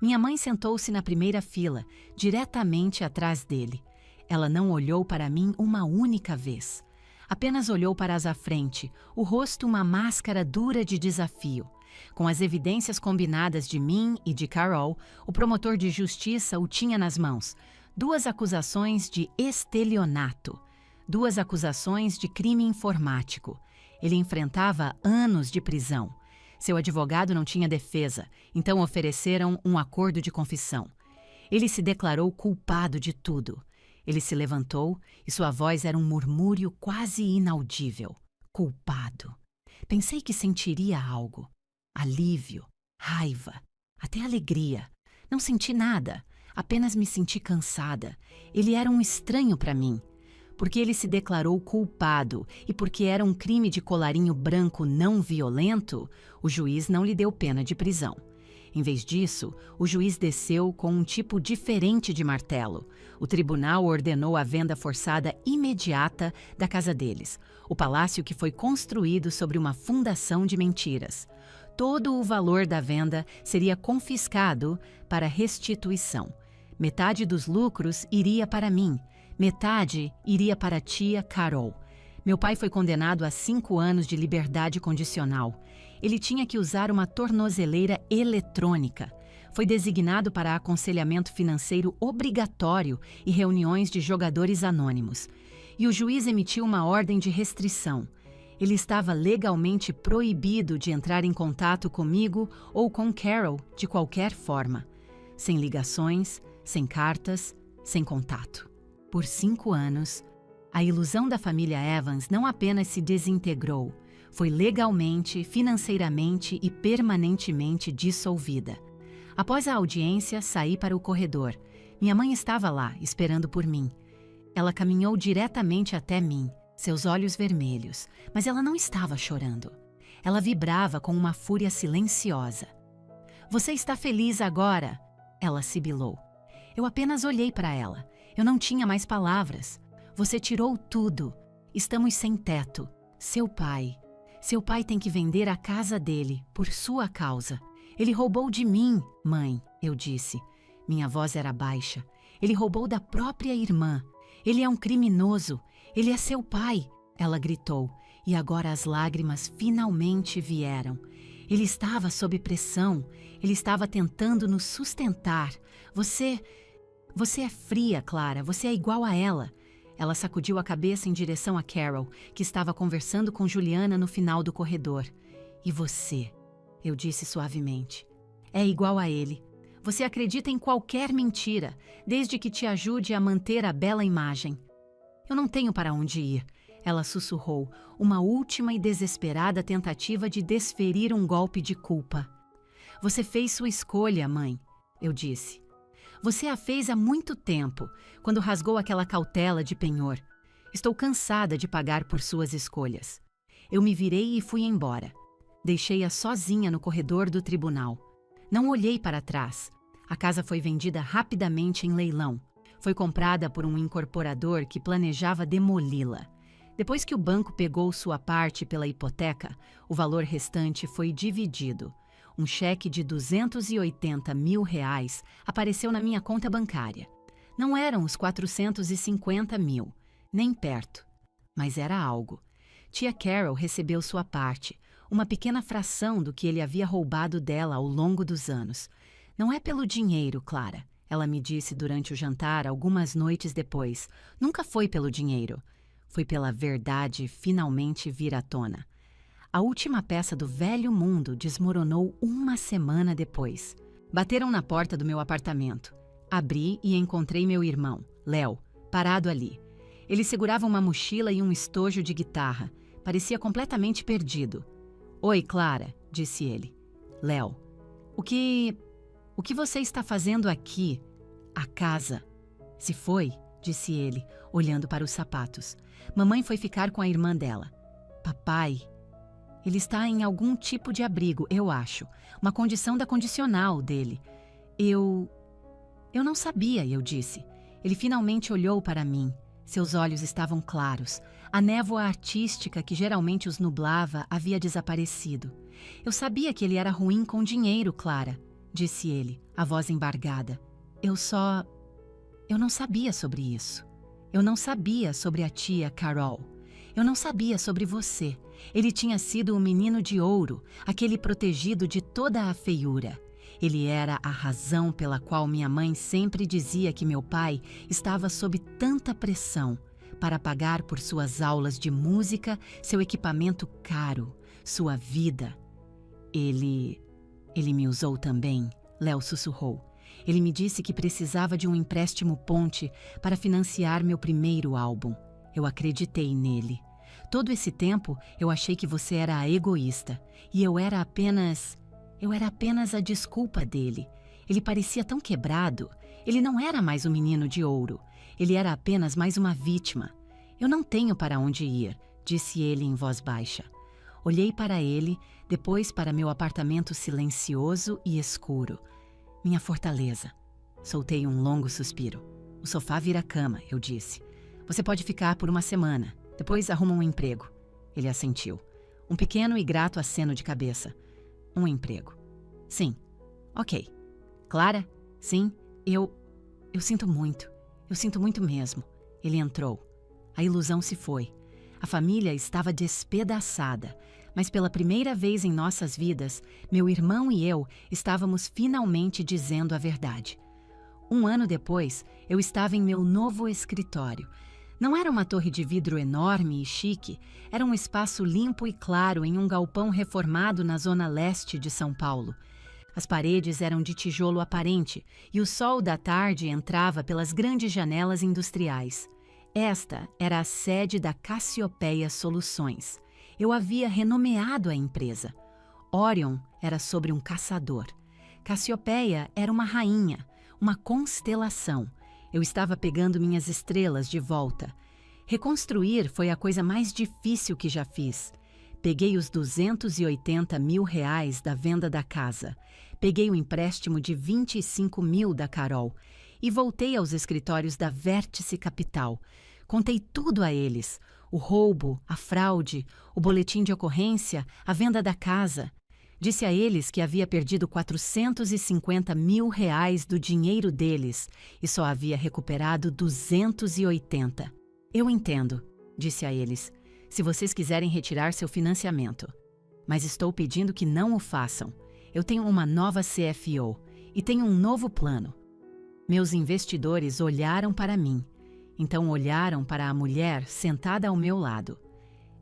Minha mãe sentou-se na primeira fila, diretamente atrás dele. Ela não olhou para mim uma única vez. Apenas olhou para as à frente, o rosto uma máscara dura de desafio. Com as evidências combinadas de mim e de Carol, o promotor de justiça o tinha nas mãos. 2 acusações de estelionato. 2 acusações de crime informático. Ele enfrentava anos de prisão. Seu advogado não tinha defesa, então ofereceram um acordo de confissão. Ele se declarou culpado de tudo. Ele se levantou e sua voz era um murmúrio quase inaudível. Culpado. Pensei que sentiria algo. Alívio, raiva, até alegria. Não senti nada, apenas me senti cansada. Ele era um estranho para mim. Porque ele se declarou culpado e porque era um crime de colarinho branco não violento, o juiz não lhe deu pena de prisão. Em vez disso, o juiz desceu com um tipo diferente de martelo. O tribunal ordenou a venda forçada imediata da casa deles, o palácio que foi construído sobre uma fundação de mentiras. Todo o valor da venda seria confiscado para restituição. Metade dos lucros iria para mim. Metade iria para a tia Carol. Meu pai foi condenado a 5 anos de liberdade condicional. Ele tinha que usar uma tornozeleira eletrônica. Foi designado para aconselhamento financeiro obrigatório e reuniões de jogadores anônimos. E o juiz emitiu uma ordem de restrição. Ele estava legalmente proibido de entrar em contato comigo ou com Carol de qualquer forma. Sem ligações, sem cartas, sem contato. Por 5 anos, a ilusão da família Evans não apenas se desintegrou, foi legalmente, financeiramente e permanentemente dissolvida. Após a audiência, saí para o corredor. Minha mãe estava lá, esperando por mim. Ela caminhou diretamente até mim, seus olhos vermelhos, mas ela não estava chorando. Ela vibrava com uma fúria silenciosa. Você está feliz agora? Ela sibilou. Eu apenas olhei para ela. Eu não tinha mais palavras. Você tirou tudo. Estamos sem teto. Seu pai tem que vender a casa dele, por sua causa. Ele roubou de mim, mãe, eu disse. Minha voz era baixa. Ele roubou da própria irmã. Ele é um criminoso. Ele é seu pai, ela gritou. E agora as lágrimas finalmente vieram. Ele estava sob pressão. Ele estava tentando nos sustentar. Você é fria, Clara. Você é igual a ela. Ela sacudiu a cabeça em direção a Carol, que estava conversando com Juliana no final do corredor. E você, eu disse suavemente, é igual a ele. Você acredita em qualquer mentira, desde que te ajude a manter a bela imagem. Eu não tenho para onde ir, ela sussurrou, uma última e desesperada tentativa de desferir um golpe de culpa. Você fez sua escolha, mãe, eu disse. Você a fez há muito tempo, quando rasgou aquela cautela de penhor. Estou cansada de pagar por suas escolhas. Eu me virei e fui embora. Deixei-a sozinha no corredor do tribunal. Não olhei para trás. A casa foi vendida rapidamente em leilão. Foi comprada por um incorporador que planejava demoli-la. Depois que o banco pegou sua parte pela hipoteca, o valor restante foi dividido. Um cheque de R$280 mil apareceu na minha conta bancária. Não eram os 450 mil, nem perto. Mas era algo. Tia Carol recebeu sua parte, uma pequena fração do que ele havia roubado dela ao longo dos anos. Não é pelo dinheiro, Clara, ela me disse durante o jantar algumas noites depois. Nunca foi pelo dinheiro. Foi pela verdade finalmente vir à tona. A última peça do velho mundo desmoronou uma semana depois. Bateram na porta do meu apartamento. Abri e encontrei meu irmão, Léo, parado ali. Ele segurava uma mochila e um estojo de guitarra. Parecia completamente perdido. Oi, Clara, disse ele. Léo, o que você está fazendo aqui? A casa. Se foi, disse ele, olhando para os sapatos. Mamãe foi ficar com a irmã dela. Papai... Ele está em algum tipo de abrigo, eu acho. Uma condição da condicional dele. Eu não sabia, eu disse. Ele finalmente olhou para mim. Seus olhos estavam claros. A névoa artística que geralmente os nublava havia desaparecido. Eu sabia que ele era ruim com dinheiro, Clara, disse ele, a voz embargada. Eu não sabia sobre isso. Eu não sabia sobre a tia Carol. Eu não sabia sobre você. Ele tinha sido o menino de ouro, aquele protegido de toda a feiura. Ele era a razão pela qual minha mãe sempre dizia que meu pai estava sob tanta pressão para pagar por suas aulas de música, seu equipamento caro, sua vida. Ele me usou também, Léo sussurrou. Ele me disse que precisava de um empréstimo ponte para financiar meu primeiro álbum. Eu acreditei nele. Todo esse tempo, eu achei que você era a egoísta. E eu era apenas a desculpa dele. Ele parecia tão quebrado. Ele não era mais o menino de ouro. Ele era apenas mais uma vítima. Eu não tenho para onde ir, disse ele em voz baixa. Olhei para ele, depois para meu apartamento silencioso e escuro. Minha fortaleza. Soltei um longo suspiro. O sofá vira cama, eu disse. Você pode ficar por uma semana. Depois arruma um emprego. Ele assentiu. Um pequeno e grato aceno de cabeça. Um emprego. Sim. Ok. Clara? Sim. Eu sinto muito. Eu sinto muito mesmo. Ele entrou. A ilusão se foi. A família estava despedaçada. Mas pela primeira vez em nossas vidas, meu irmão e eu estávamos finalmente dizendo a verdade. Um ano depois, eu estava em meu novo escritório. Não era uma torre de vidro enorme e chique, era um espaço limpo e claro em um galpão reformado na zona leste de São Paulo. As paredes eram de tijolo aparente e o sol da tarde entrava pelas grandes janelas industriais. Esta era a sede da Cassiopeia Soluções. Eu havia renomeado a empresa. Orion era sobre um caçador. Cassiopeia era uma rainha, uma constelação. Eu estava pegando minhas estrelas de volta. Reconstruir foi a coisa mais difícil que já fiz. Peguei os R$280 mil da venda da casa. Peguei o empréstimo de 25 mil da Carol e voltei aos escritórios da Vértice Capital. Contei tudo a eles. O roubo, a fraude, o boletim de ocorrência, a venda da casa. Disse a eles que havia perdido R$450 mil do dinheiro deles e só havia recuperado 280. Eu entendo, disse a eles. se vocês quiserem retirar seu financiamento. Mas estou pedindo que não o façam. Eu tenho uma nova CFO e tenho um novo plano. Meus investidores olharam para mim. Então olharam para a mulher sentada ao meu lado.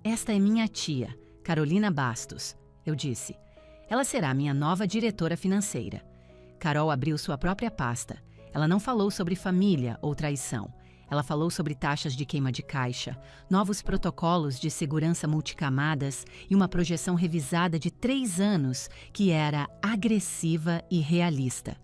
Esta é minha tia, Carolina Bastos, eu disse. Ela será minha nova diretora financeira. Carol abriu sua própria pasta. Ela não falou sobre família ou traição. Ela falou sobre taxas de queima de caixa, novos protocolos de segurança multicamadas e uma projeção revisada de 3 anos que era agressiva e realista.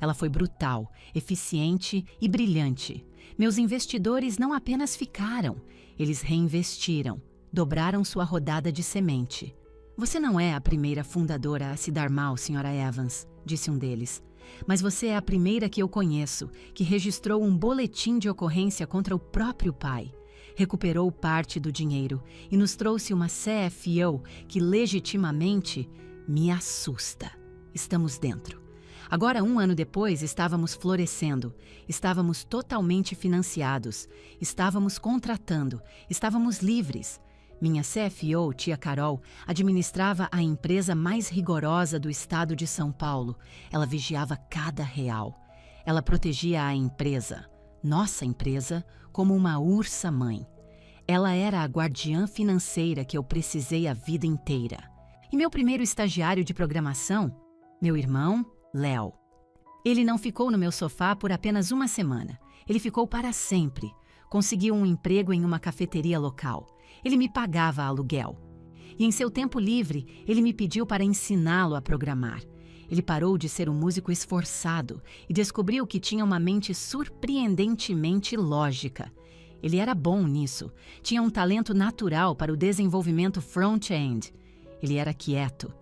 Ela foi brutal, eficiente e brilhante. Meus investidores não apenas ficaram, eles reinvestiram, dobraram sua rodada de semente. Você não é a primeira fundadora a se dar mal, Sra. Evans, disse um deles. Mas você é a primeira que eu conheço que registrou um boletim de ocorrência contra o próprio pai. Recuperou parte do dinheiro e nos trouxe uma CFO que legitimamente me assusta. Estamos dentro. Agora, 1 ano depois, estávamos florescendo, estávamos totalmente financiados, estávamos contratando, estávamos livres. Minha CFO, tia Carol, administrava a empresa mais rigorosa do estado de São Paulo. Ela vigiava cada real. Ela protegia a empresa, nossa empresa, como uma ursa-mãe. Ela era a guardiã financeira que eu precisei a vida inteira. E meu primeiro estagiário de programação? Meu irmão, Léo. Ele não ficou no meu sofá por apenas 1 semana. Ele ficou para sempre. Conseguiu um emprego em uma cafeteria local. Ele me pagava aluguel. E em seu tempo livre, ele me pediu para ensiná-lo a programar. Ele parou de ser um músico esforçado e descobriu que tinha uma mente surpreendentemente lógica. Ele era bom nisso. Tinha um talento natural para o desenvolvimento front-end. Ele era quieto.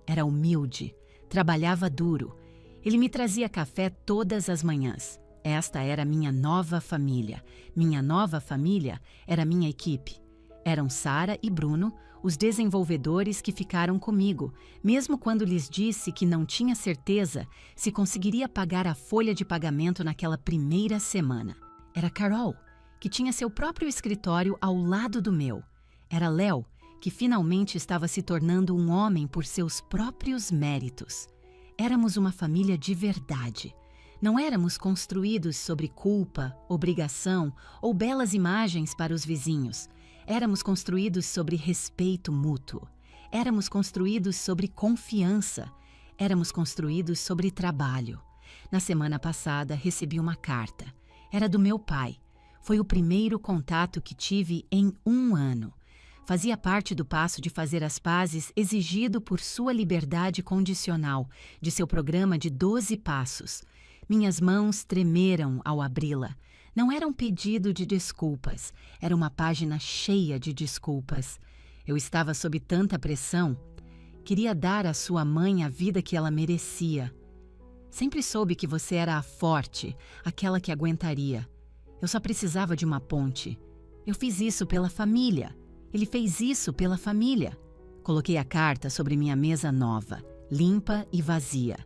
Era humilde. Trabalhava duro. Ele me trazia café todas as manhãs. Esta era minha nova família. Minha nova família era minha equipe. Eram Sara e Bruno, os desenvolvedores que ficaram comigo, mesmo quando lhes disse que não tinha certeza se conseguiria pagar a folha de pagamento naquela primeira semana. Era Carol, que tinha seu próprio escritório ao lado do meu. Era Léo, que finalmente estava se tornando um homem por seus próprios méritos. Éramos uma família de verdade. Não éramos construídos sobre culpa, obrigação ou belas imagens para os vizinhos. Éramos construídos sobre respeito mútuo. Éramos construídos sobre confiança. Éramos construídos sobre trabalho. Na semana passada, recebi uma carta. Era do meu pai. Foi o primeiro contato que tive em 1 ano. Fazia parte do passo de fazer as pazes exigido por sua liberdade condicional, de seu programa de 12 passos. Minhas mãos tremeram ao abri-la. Não era um pedido de desculpas, era uma página cheia de desculpas. Eu estava sob tanta pressão. Queria dar à sua mãe a vida que ela merecia. Sempre soube que você era a forte, aquela que aguentaria. Eu só precisava de uma ponte. Eu fiz isso pela família. Ele fez isso pela família. Coloquei a carta sobre minha mesa nova, limpa e vazia.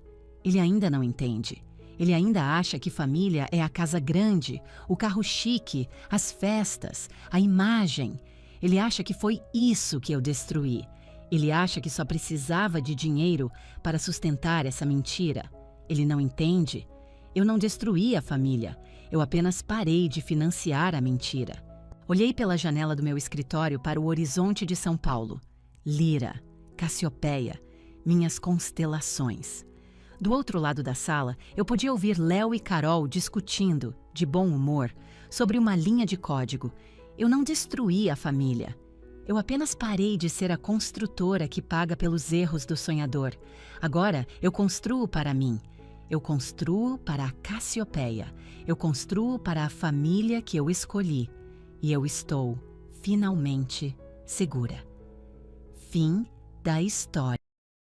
Ele ainda não entende. Ele ainda acha que família é a casa grande, o carro chique, as festas, a imagem. Ele acha que foi isso que eu destruí. Ele acha que só precisava de dinheiro para sustentar essa mentira. Ele não entende. Eu não destruí a família. Eu apenas parei de financiar a mentira. Olhei pela janela do meu escritório para o horizonte de São Paulo. Lira, Cassiopeia, minhas constelações. Do outro lado da sala, eu podia ouvir Léo e Carol discutindo, de bom humor, sobre uma linha de código. Eu não destruí a família. Eu apenas parei de ser a construtora que paga pelos erros do sonhador. Agora, eu construo para mim. Eu construo para a Cassiopeia. Eu construo para a família que eu escolhi. E eu estou, finalmente, segura. Fim da história.